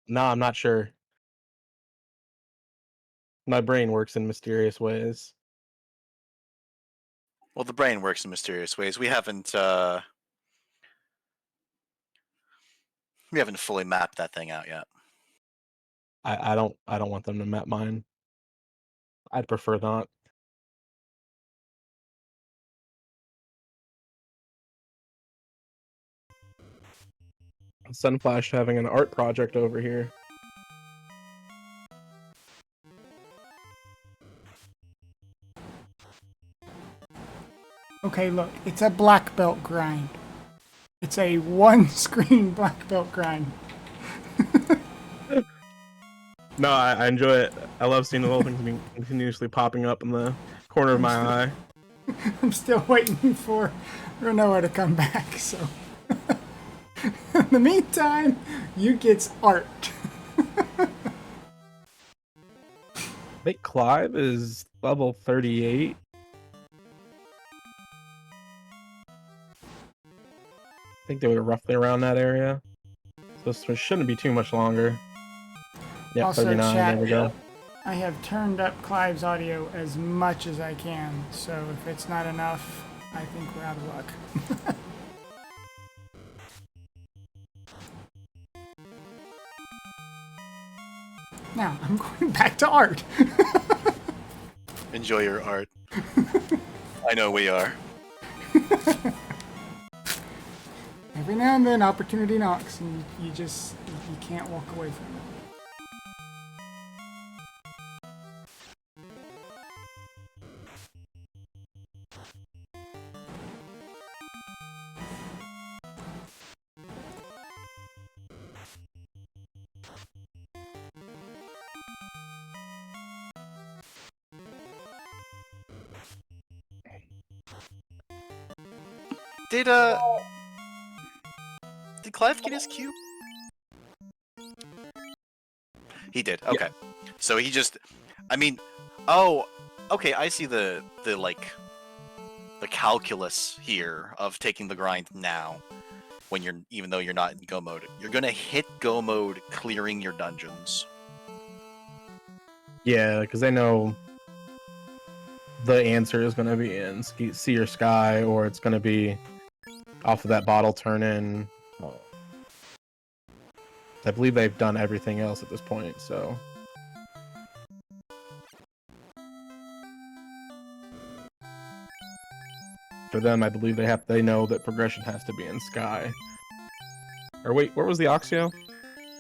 No, I'm not sure. My brain works in mysterious ways. Well, the brain works in mysterious ways. We haven't fully mapped that thing out yet. I don't want them to map mine. I'd prefer not. Sunflash having an art project over here. Okay, look, it's a black belt grind. It's a one-screen black belt grind. No, I enjoy it. I love seeing the little things being continuously popping up in the corner of my eye. I'm still waiting for Rinoa to come back, so... In the meantime, you get art. I think Clive is level 38. I think they were roughly around that area. So this shouldn't be too much longer. Yeah, Also, 39, chat, there we go. I have turned up Clive's audio as much as I can, so if it's not enough, I think we're out of luck. Now, I'm going back to art. Enjoy your art. I know we are. Every now and then, opportunity knocks, and you can't walk away from it. Did Clive get his cube? He did. Okay. So he just okay, I see the calculus here of taking the grind now when even though you're not in go mode. You're going to hit go mode clearing your dungeons. Yeah, because they know the answer is going to be in Sea or Sky, or it's going to be off of that bottle turn in. I believe they've done everything else at this point, so. For them, I believe they know that progression has to be in Sky. Or wait, where was the Oxio?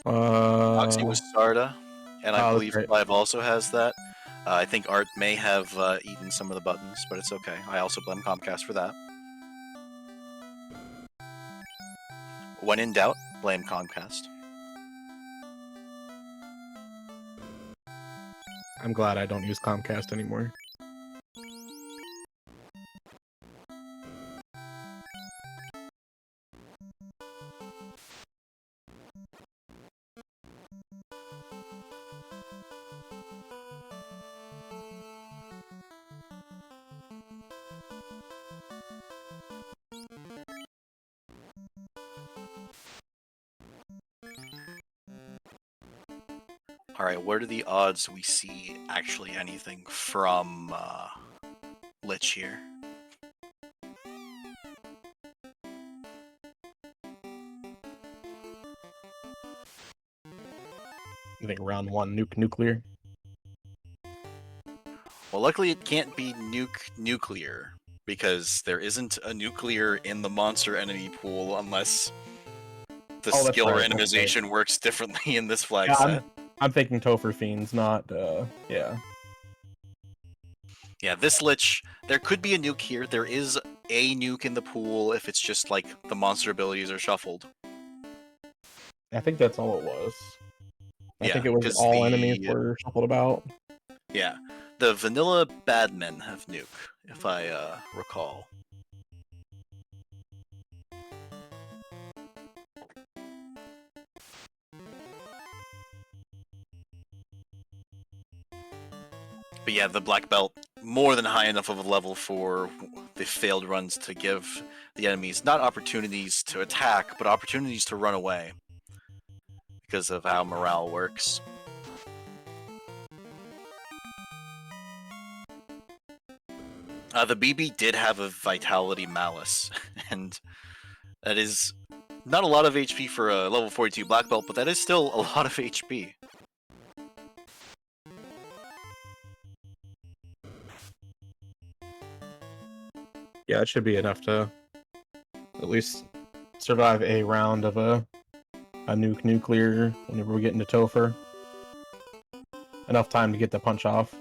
Oxy was Sarda, and I oh, believe that's right. Clive also has that. I think Art may have eaten some of the buttons, but it's okay. I also blame Comcast for that. When in doubt, blame Comcast. I'm glad I don't use Comcast anymore. Alright, what are the odds we see actually anything from Lich here? I think round 1 nuclear. Well, luckily it can't be nuclear, because there isn't a nuclear in the monster enemy pool unless the Oh, that's skill right, that's randomization works differently in this flag Yeah, set. I'm thinking Topher Fiends, not, yeah. Yeah, this Lich, there could be a nuke here. There is a nuke in the pool if it's just like the monster abilities are shuffled. I think that's all it was. I Yeah, think it was 'cause all enemies were shuffled about. Yeah, the vanilla badmen have nuke, if I recall. But yeah, the black belt, more than high enough of a level for the failed runs to give the enemies not opportunities to attack, but opportunities to run away. Because of how morale works. The BB did have a Vitality Malice, and that is not a lot of HP for a level 42 black belt, but that is still a lot of HP. Yeah, it should be enough to at least survive a round of a nuclear whenever we get into Topher. Enough time to get the punch off.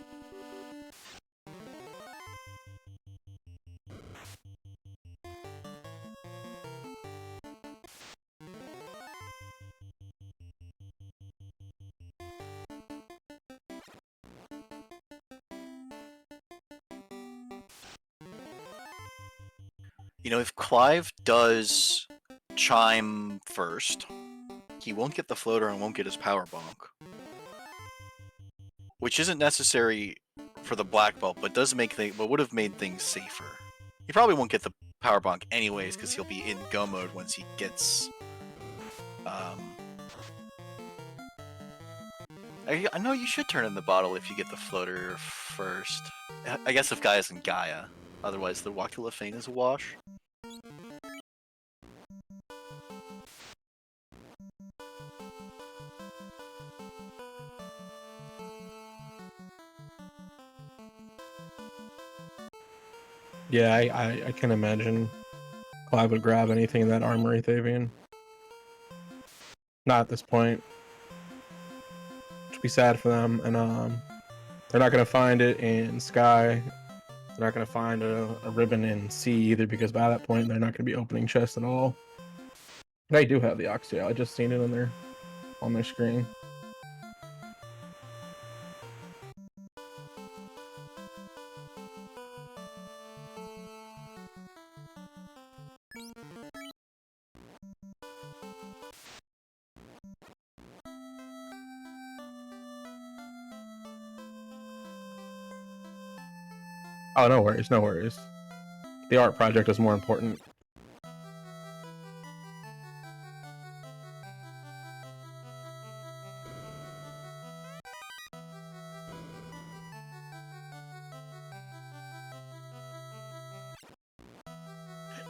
You know, if Clive does Chime first, he won't get the floater and won't get his power bonk. Which isn't necessary for the black belt, but does make but would have made things safer. He probably won't get the power bonk anyways, because he'll be in go mode once he gets. I know you should turn in the bottle if you get the floater first. I guess if Gaia's in Gaia, otherwise the Wakula Feint is a wash. Yeah, I can imagine Clive would grab anything in that armory, Thavian. Not at this point. Which would be sad for them, and they're not gonna find it in Sky. They're not gonna find a ribbon in Sea either, because by that point they're not gonna be opening chests at all. They do have the Oxtail. I just seen it on their screen. Oh, no worries, no worries. The art project is more important.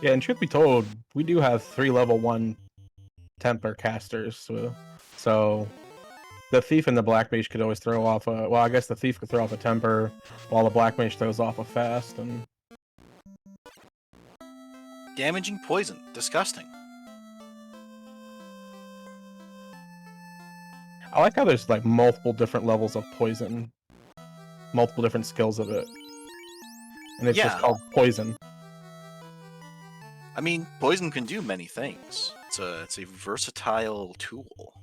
Yeah, and truth be told, we do have 3 level 1 temper casters, so the thief and the black mage could always throw off a. Well, I guess the thief could throw off a temper, while the black mage throws off a fast. And Damaging poison. Disgusting. I like how there's like multiple different levels of poison, multiple different skills of it, and it's just Yeah. called poison. I mean, poison can do many things. It's a versatile tool.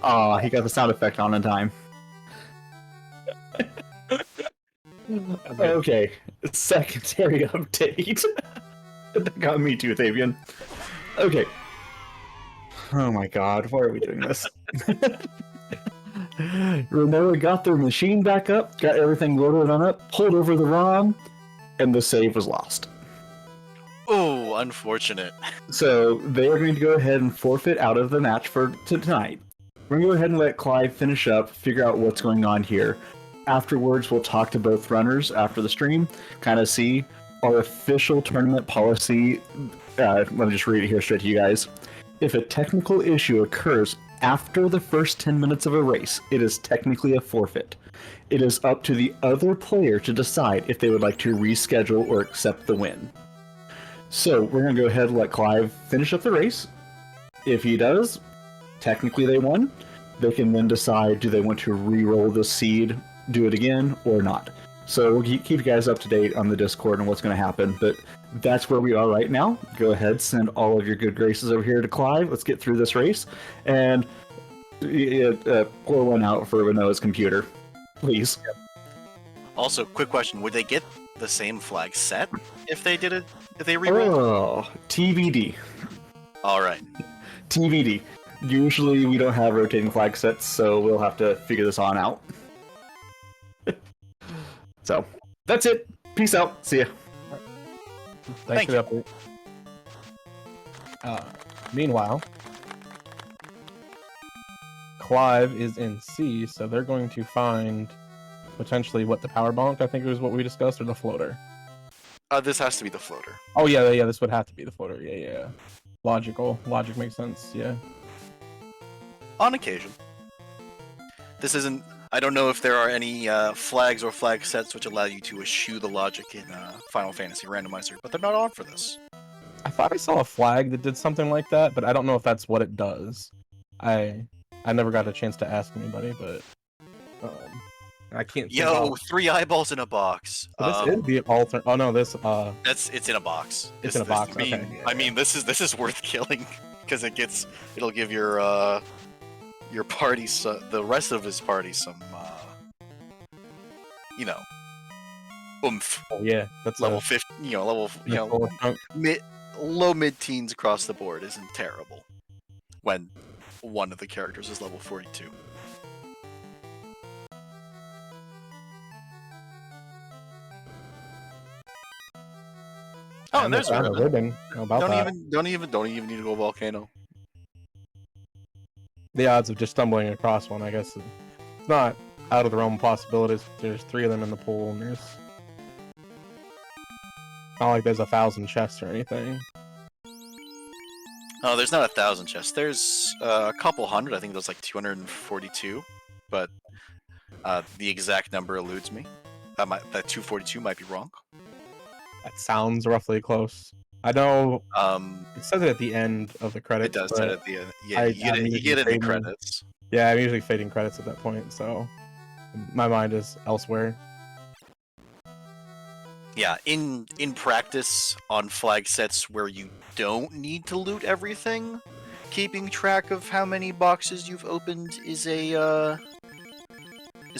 Ah, he got the sound effect on in time. Okay, secondary update. That got me too, Thavian. Okay. Oh my god, why are we doing this? Rinoa got their machine back up, got everything loaded on up, pulled over the ROM, and the save was lost. Oh, unfortunate. So they are going to go ahead and forfeit out of the match for tonight. We're going to go ahead and let Clive finish up, figure out what's going on here. Afterwards, we'll talk to both runners after the stream, kind of see our official tournament policy. Let me just read it here straight to you guys. If a technical issue occurs after the first 10 minutes of a race, it is technically a forfeit. It is up to the other player to decide if they would like to reschedule or accept the win. So we're going to go ahead and let Clive finish up the race. If he does, technically they won. They can then decide, do they want to re-roll the seed, do it again, or not. So we'll keep you guys up to date on the Discord and what's going to happen, but that's where we are right now. Go ahead, send all of your good graces over here to Clive. Let's get through this race, and pour one out for Rinoa's computer, please. Also, quick question: would they get the same flag set if they did it? If they rerolled? Oh, TBD. All right. TBD. Usually we don't have rotating flag sets, so we'll have to figure this on out. So, that's it. Peace out. See ya. Thanks Thank for the update. Meanwhile, Clive is in C, so they're going to find potentially what the power bonk, I think it was what we discussed, or the floater. This has to be the floater. Oh yeah, this would have to be the floater. Yeah. Logic makes sense. Yeah. On occasion. This isn't. I don't know if there are any flags or flag sets which allow you to eschew the logic in Final Fantasy Randomizer, but they're not on for this. I thought I saw a flag that did something like that, but I don't know if that's what it does. I never got a chance to ask anybody, but I can't. Yo, 3 eyeballs in a box. This is the alternate. Oh no, this It's in a box. It's in a box. Okay. I mean, this is worth killing because it'll give your party, the rest of his party, some oomph. Oh yeah, that's Level 50, low mid-teens across the board isn't terrible when one of the characters is level 42. Oh, and there's a ribbon. How about that? Don't even need to go volcano. The odds of just stumbling across one, I guess, it's not out of the realm of possibilities. There's 3 of them in the pool, and there's not like there's 1,000 chests or anything. Oh, there's not 1,000 chests. There's a couple hundred. I think there's like 242, but the exact number eludes me. That 242 might be wrong. That sounds roughly close. I know. It says it at the end of the credits. It does say it at the end. Yeah, you get it in the credits. Yeah, I'm usually fading credits at that point, so my mind is elsewhere. Yeah, in practice on flag sets where you don't need to loot everything, keeping track of how many boxes you've opened is a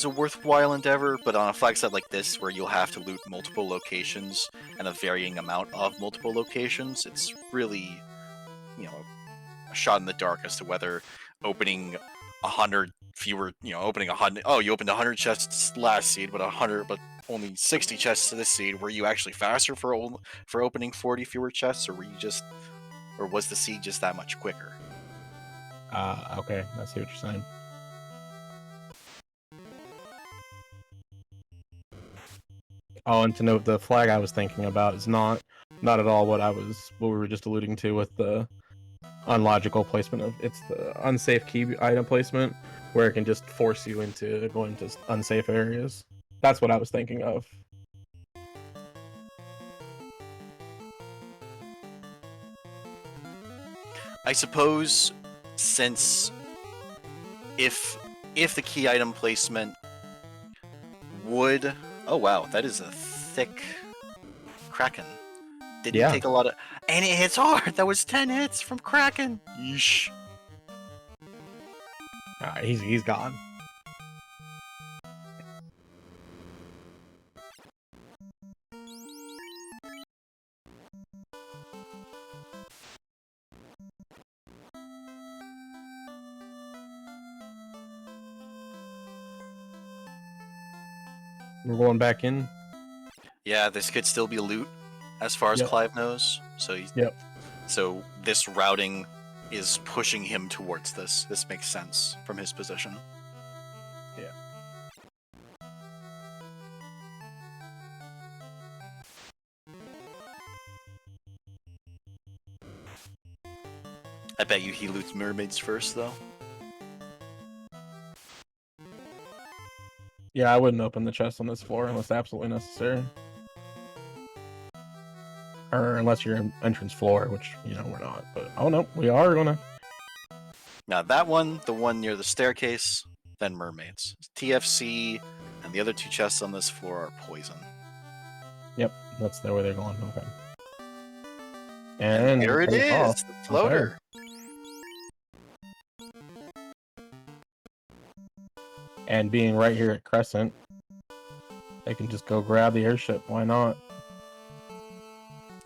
worthwhile endeavor, but on a flag set like this where you'll have to loot multiple locations and a varying amount of multiple locations, it's really, a shot in the dark as to whether opening 100 fewer, opening 100, you opened 100 chests last seed, but only 60 chests to this seed. Were you actually faster for opening 40 fewer chests, or was the seed just that much quicker? Okay, I see what you're saying. Oh, and to note, the flag I was thinking about is not at all what we were just alluding to with the unlogical placement of it's the unsafe key item placement where it can just force you into going to unsafe areas. That's what I was thinking of. I suppose since if the key item placement would, oh wow, that is a thick Kraken. Didn't Yeah. take a lot of, and it hits hard. That was 10 hits from Kraken. Yeesh. Alright, he's gone. We're going back in. Yeah, this could still be loot as far as Yep. Clive knows. So Yep. So this routing is pushing him towards this. This makes sense from his position. Yeah. I bet you he loots mermaids first, though. Yeah, I wouldn't open the chest on this floor unless absolutely necessary. Or unless you're in entrance floor, which, you know, we're not. But, oh no, we are gonna. Now that one, the one near the staircase, then mermaids. TFC and the other two chests on this floor are poison. Yep, that's the way they're going. Okay. And here it pays is, off. the floater. And being right here at Crescent, they can just go grab the airship. Why not?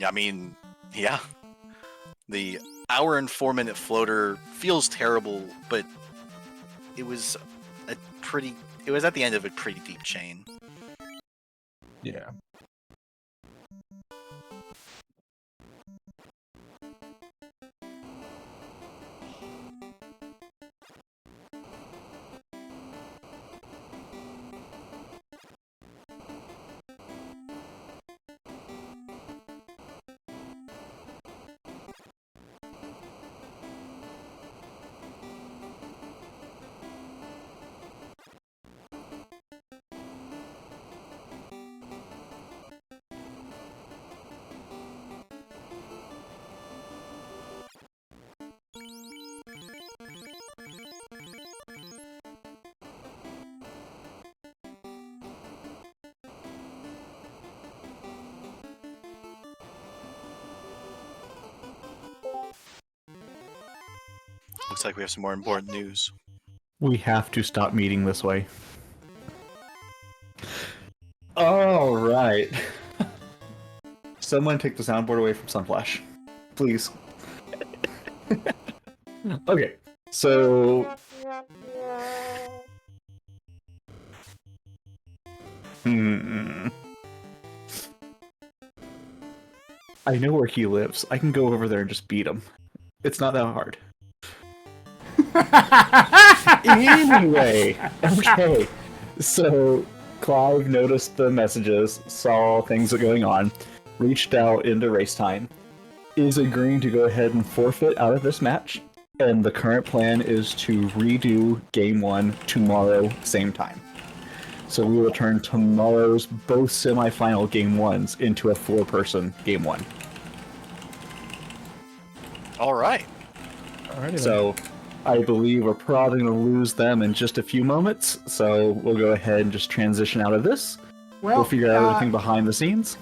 Yeah, I mean, yeah. The hour and 4-minute floater feels terrible, but it was at the end of a pretty deep chain. Yeah. Looks like we have some more important news. We have to stop meeting this way. All right. Someone take the soundboard away from Sunflash, please. Okay, so I know where he lives. I can go over there and just beat him. It's not that hard. Anyway, okay. So Clive noticed the messages, saw things are going on, reached out into race time, is agreeing to go ahead and forfeit out of this match, and the current plan is to redo Game 1 tomorrow, same time. So we will turn tomorrow's both semifinal Game 1s into a 4-person Game 1. All right. Alrighty then. So I believe we're probably going to lose them in just a few moments, so we'll go ahead and just transition out of this. Well, We'll figure out everything behind the scenes.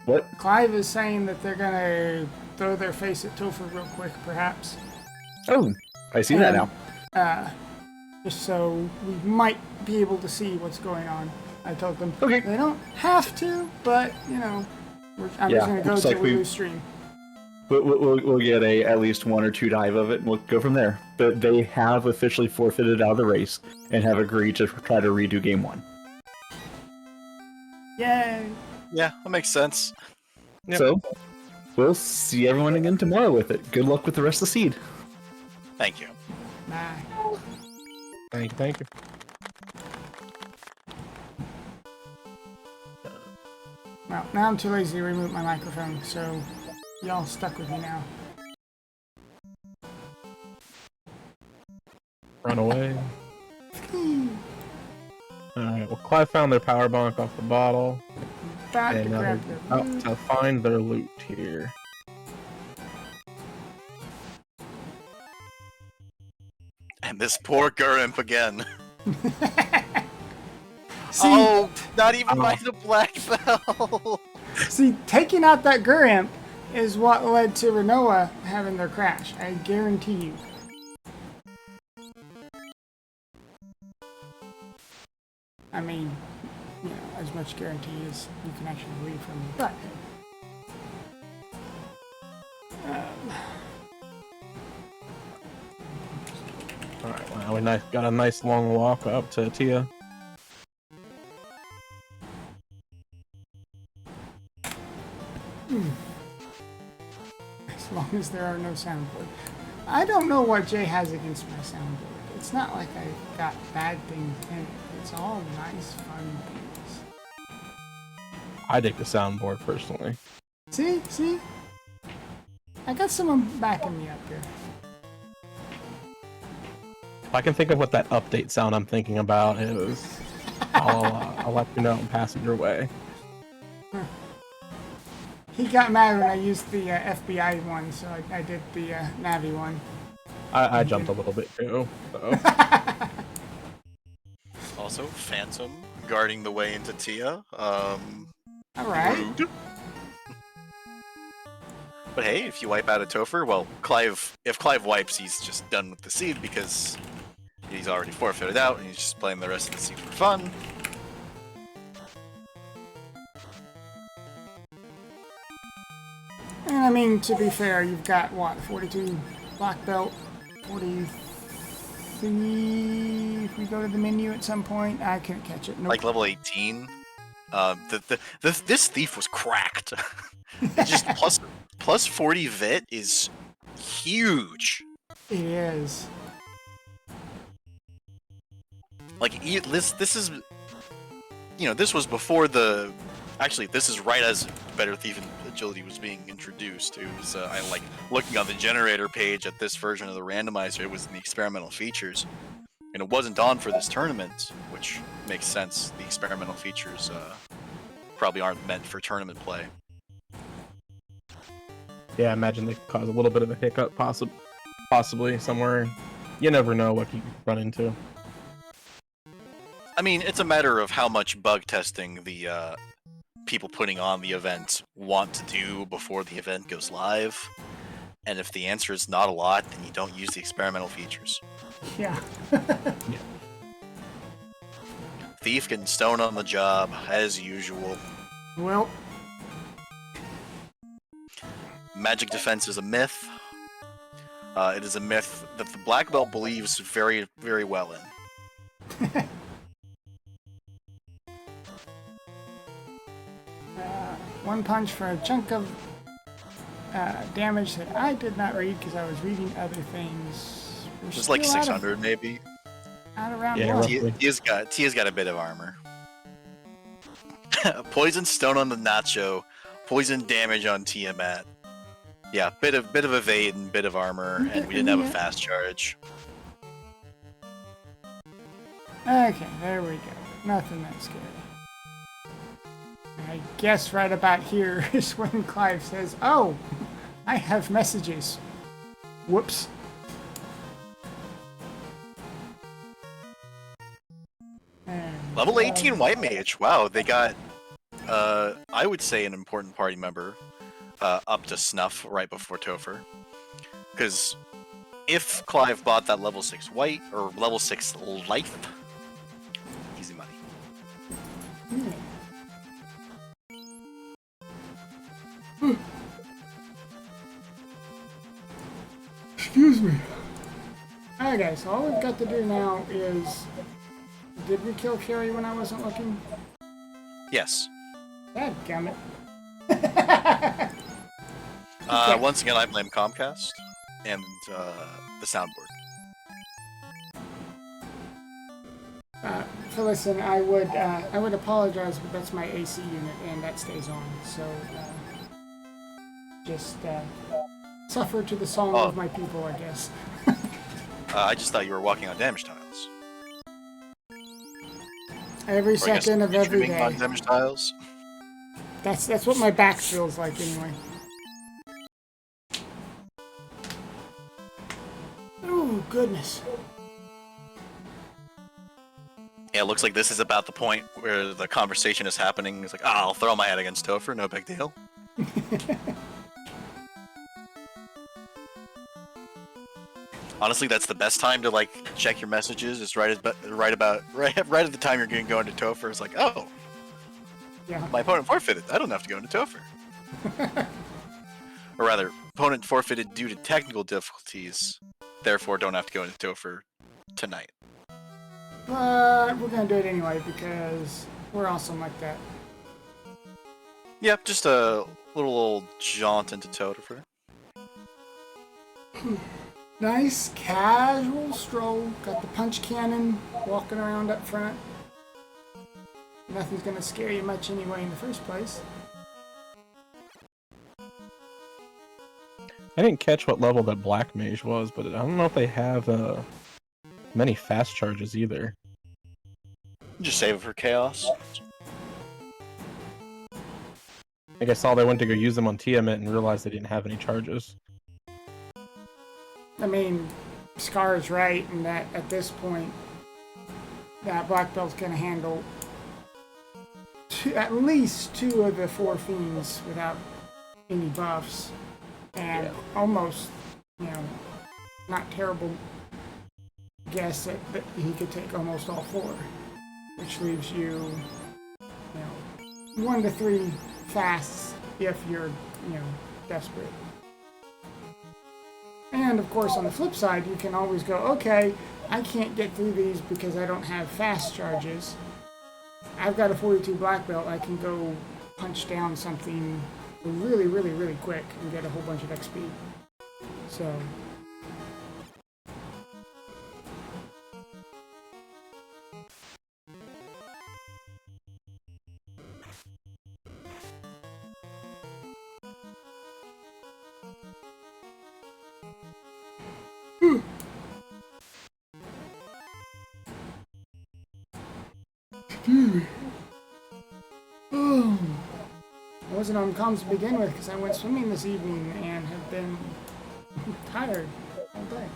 What? Clive is saying that they're gonna throw their face at Topher real quick, perhaps. Oh, I see that now. Just so we might be able to see what's going on. I told them Okay. they don't have to, but you know, I'm Yeah, just gonna go looks till like we we- lose stream. We'll get at least 1 or 2 dive of it, and we'll go from there. But they have officially forfeited out of the race and have agreed to try to redo Game 1. Yay! Yeah, that makes sense. Yep. So, we'll see everyone again tomorrow with it. Good luck with the rest of the seed. Thank you. Bye. Thank you, thank you. Well, now I'm too lazy to remove my microphone, so y'all stuck with me now. Run away. Alright, well, Clive found their power bonk off the bottle. About to And now they're grab their about loot. to find their loot here. And this poor Gurump again. See, Oh, not even by the black belt. see, taking out that Gurump is what led to Rinoa having their crash. I guarantee you. I mean, you know, as much guarantee as you can actually read from me. But Alright, well, we got a nice long walk up to Tia. as long as there are no soundboard. I don't know what Jay has against my soundboard. It's not like I got bad things in it. It's all nice, fun things. I dig the soundboard personally. See? See? I got someone backing me up here. If I can think of what that update sound I'm thinking about is, I'll let you know and pass it your way. He got mad when I used the FBI one, so I did the Navi one. I jumped a little bit too. So. Also, Phantom guarding the way into Tia. Alright. Rude. But hey, if you wipe out a Topher, well, if Clive wipes, he's just done with the seed because he's already forfeited out and he's just playing the rest of the seed for fun. And I mean, to be fair, you've got, what, 42 black belt, 43 if we go to the menu at some point. I couldn't catch it. Nope. Like level 18. This thief was cracked. It just plus 40 vit is huge. It is. Like this is, you know, this was before the. Actually, this is right as Better Thief and Agility was being introduced. It was I like looking on the generator page at this version of the randomizer. It was in the experimental features, and it wasn't on for this tournament, which makes sense. The experimental features probably aren't meant for tournament play. Yeah, I imagine they could cause a little bit of a hiccup, possibly somewhere. You never know what you could run into. I mean, it's a matter of how much bug testing the people putting on the event want to do before the event goes live. And if the answer is not a lot, then you don't use the experimental features. Yeah. Thief getting stoned on the job, as usual. Well, Magic defense is a myth. It is a myth that the black belt believes very, very well in. one punch for a chunk of damage that I did not read because I was reading other things. We're Just like still 600, maybe. Out of round Yeah, one. roughly. Tia's got a bit of armor. Poison stone on the Nacho. Poison damage on Tiamat. Yeah, bit of evade and bit of armor, and we didn't have a fast charge. Okay, there we go. Nothing that scary. I guess right about here is when Clive says, "Oh, I have messages." Whoops. And, Level 18 White Mage. Wow, they got, I would say, an important party member up to snuff right before Topher. Because if Clive bought that level 6 White, or level 6 Life, easy money. Excuse me. Okay, so all we've got to do now is... Did we kill Carrie when I wasn't looking? Yes. Dadgummit. Once again, I blame Comcast and the soundboard. listen, I would apologize, but that's my AC unit, and that stays on. So just suffer to the song of my people, I guess. I just thought you were walking on damage tiles. Every second of every Trimming on day. damage tiles. That's what my back feels like anyway. Oh goodness. Yeah, it looks like this is about the point where the conversation is happening. It's like, oh, I'll throw my head against Topher, no big deal. Honestly, that's the best time to like check your messages. It's right at the time you're going to go into Topher. It's like, oh, Yeah. my opponent forfeited. I don't have to go into Topher. Or rather, opponent forfeited due to technical difficulties. Therefore, don't have to go into Topher tonight. But we're gonna do it anyway because we're awesome like that. Yep, just a little old jaunt into Topher. Nice casual stroll. Got the punch cannon walking around up front. Nothing's gonna scare you much anyway in the first place. I didn't catch what level that Black Mage was, but I don't know if they have many fast charges either. Just save it for Chaos. I guess all they went to go use them on Tiamat and realized they didn't have any charges. I mean, Scar is right in that at this point, that Black Belt's gonna handle at least 2 of the 4 fiends without any buffs, and almost, not terrible guess that he could take almost all 4, which leaves you, 1 to 3 fasts if you're, desperate. And of course, on the flip side, you can always go, okay, I can't get through these because I don't have fast charges. I've got a 42 black belt. I can go punch down something really, really, really quick and get a whole bunch of XP. So. I wasn't on comms to begin with because I went swimming this evening and have been tired all day.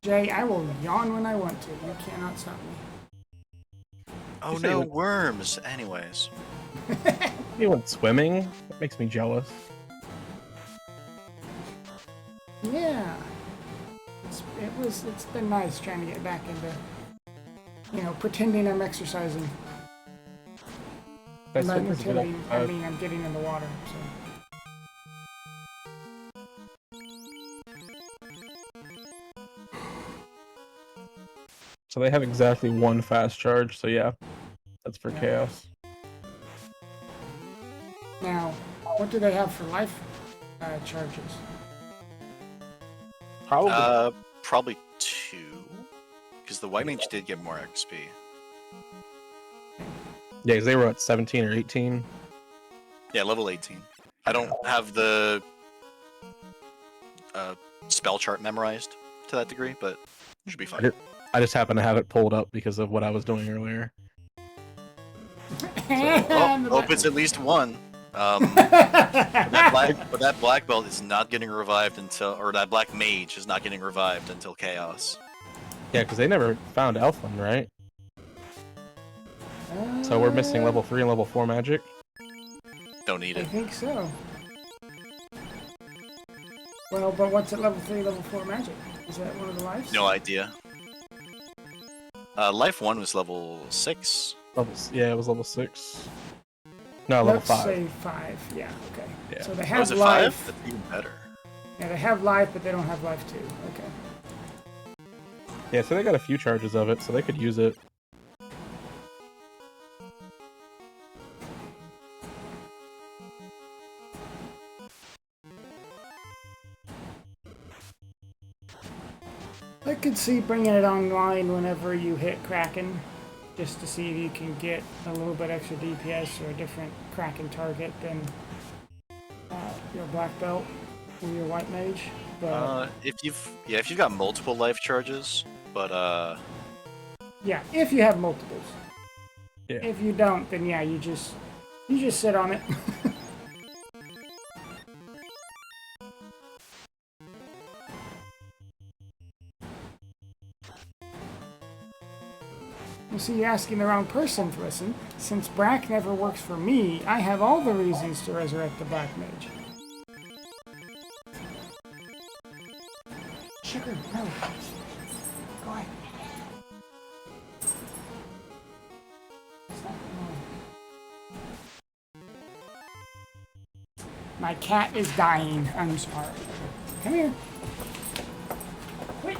Jay, I will yawn when I want to. You cannot stop me. Oh no, worms. Anyways. You went swimming? That makes me jealous. Yeah. It's been nice trying to get back into, pretending I'm exercising. That's By what it's pretending, about. I mean I'm getting in the water, So they have exactly 1 fast charge, so yeah, that's for Chaos. Now, what do they have for life charges? Probably. Probably 2. Because the White Mage did get more XP. Yeah, because they were at 17 or 18. Yeah, level 18. I don't have the spell chart memorized to that degree, but it should be fine. I just happen to have it pulled up because of what I was doing earlier. Hope it's at least 1. That black belt is not getting revived or that black mage is not getting revived until Chaos. Yeah, because they never found Elfland, right? So we're missing level 3 and level 4 magic. Don't need I it. think so. Well, but what's at level 3, level 4 magic? Is that one of the lives? No idea. Life 1 was level 6. Yeah, it was level 6. No, level 5. Let's say 5. Yeah, okay. Yeah. So they Oh, have was it life. 5? That's even better. Yeah, they have life, but they don't have life too. Okay. Yeah, so they got a few charges of it, so they could use it. I could see bringing it online whenever you hit Kraken, just to see if you can get a little bit extra DPS or a different Kraken target than your black belt or your white mage. But If you've got multiple life charges, but yeah, if you have multiples. Yeah. If you don't, then yeah, you just sit on it. You see, you're asking the wrong person to listen. Since Brack never works for me, I have all the reasons to resurrect the Black Mage. Sugar, no. Go ahead. Stop it, no. My cat is dying. I'm sorry. Come here. Wait.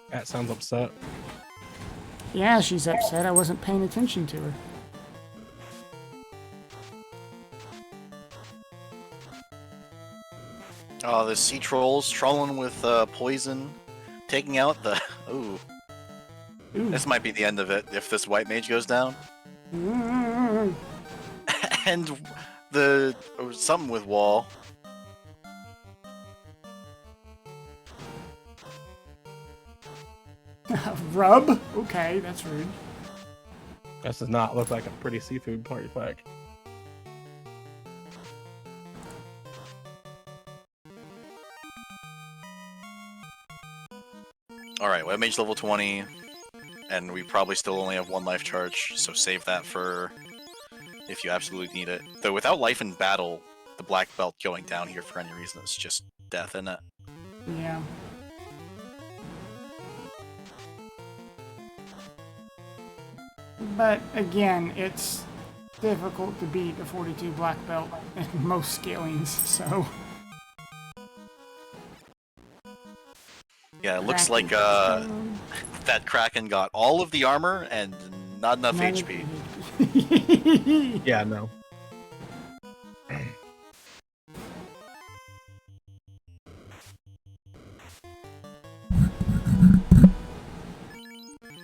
Cat sounds upset. Yeah, she's upset. I wasn't paying attention to her. oh, the sea trolls trolling with poison, taking out the. Ooh, Ooh. this might be the end of it if this white mage goes down. And the something with wall. Rub? Okay, that's rude. This does not look like a pretty seafood party pack. Alright, white mage level 20, and we probably still only have one life charge, so save that for if you absolutely need it. Though without life in battle, the black belt going down here for any reason is just death, isn't it? Yeah. But again, it's difficult to beat a 42 black belt in most scalings, so... Yeah, it looks like that Kraken got all of the armor and not enough HP. Yeah, no.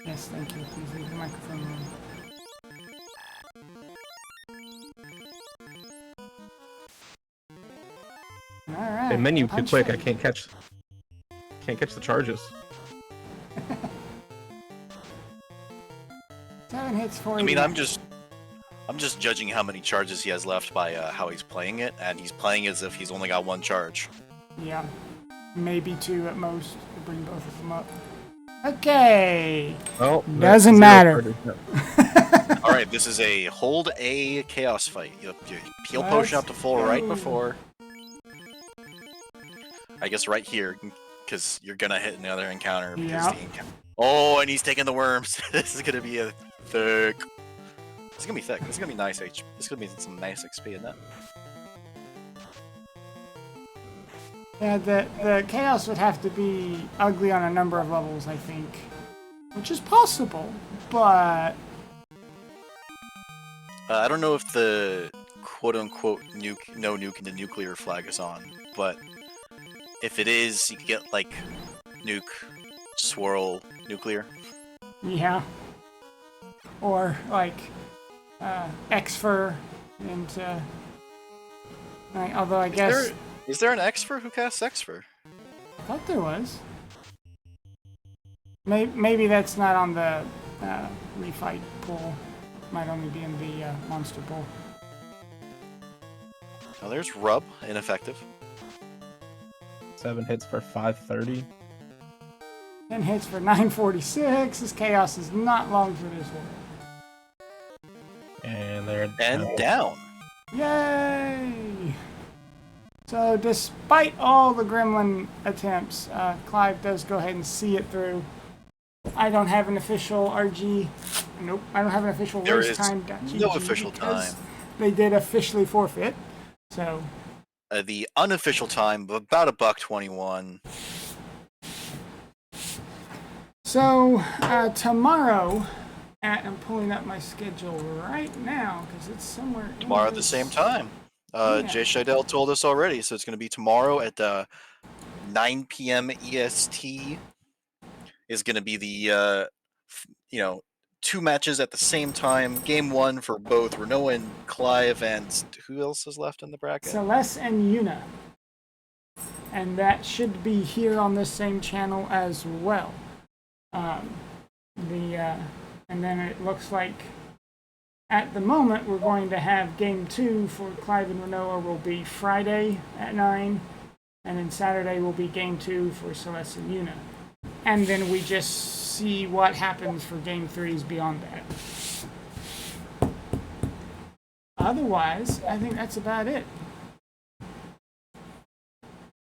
Yes, thank you. Please leave the microphone on. Alright. The menu too punch quick. I him. can't catch the charges. 7 hits for I mean, you. I'm just judging how many charges he has left by how he's playing it, and he's playing as if he's only got one charge. Yeah. Maybe 2 at most to bring both of them up. Okay. Well, Doesn't matter. Alright, this is a hold A chaos fight. You heal potion up to full right go. before. I guess right here, because you're gonna hit another encounter. Because Yep. Oh, and he's taking the worms. This is gonna be a thick. This is gonna be thick. This is gonna be nice HP. This is gonna be some nice XP in that. Yeah, the chaos would have to be ugly on a number of levels, I think. Which is possible, but... I don't know if the quote-unquote no nuke in the nuclear flag is on, but if it is, you can get like nuke, swirl, nuclear. Yeah. Or, like, X-Fur into... although I guess... Is there an X-Fur who casts X-Fur? I thought there was. Maybe that's not on the refight pool. Might only be in the monster pool. Oh, there's Rub, ineffective. 7 hits for 530. 10 hits for 946. This chaos is not long for this one. And they're Down. Yay! So, despite all the gremlin attempts, Clive does go ahead and see it through. I don't have an official RG. Nope, I don't have an official There race is time. no official because time. They did officially forfeit. So, The unofficial time, about $1.21. So, tomorrow, I'm pulling up my schedule right now because it's somewhere. Tomorrow at the same time. Yeah. Jay Scheidel told us already, so it's going to be tomorrow at 9 p.m. EST. Is going to be the two matches at the same time. Game one for both Rinoa and Clive, and who else is left in the bracket? Celeste and Yuna. And that should be here on this same channel as well. And then it looks like at the moment we're going to have game 2 for Clive and Rinoa will be Friday at 9, and then Saturday will be game 2 for Celeste and Yuna. And then we just see what happens for game 3s beyond that. Otherwise, I think that's about it.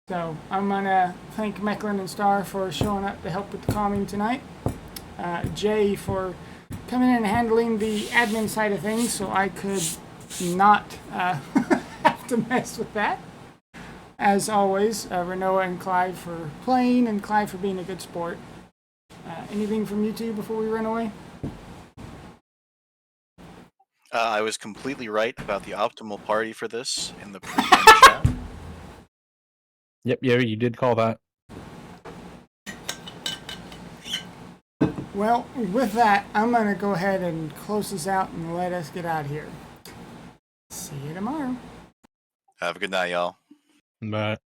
So I'm going to thank Mecklin and Star for showing up to help with the calming tonight. Jay for coming in and handling the admin side of things so I could not have to mess with that. As always, Rinoa and Clive for playing and Clive for being a good sport. Anything from you two before we run away? I was completely right about the optimal party for this in the pre-game chat. Yep, yeah, you did call that. Well, with that, I'm going to go ahead and close this out and let us get out of here. See you tomorrow. Have a good night, y'all. But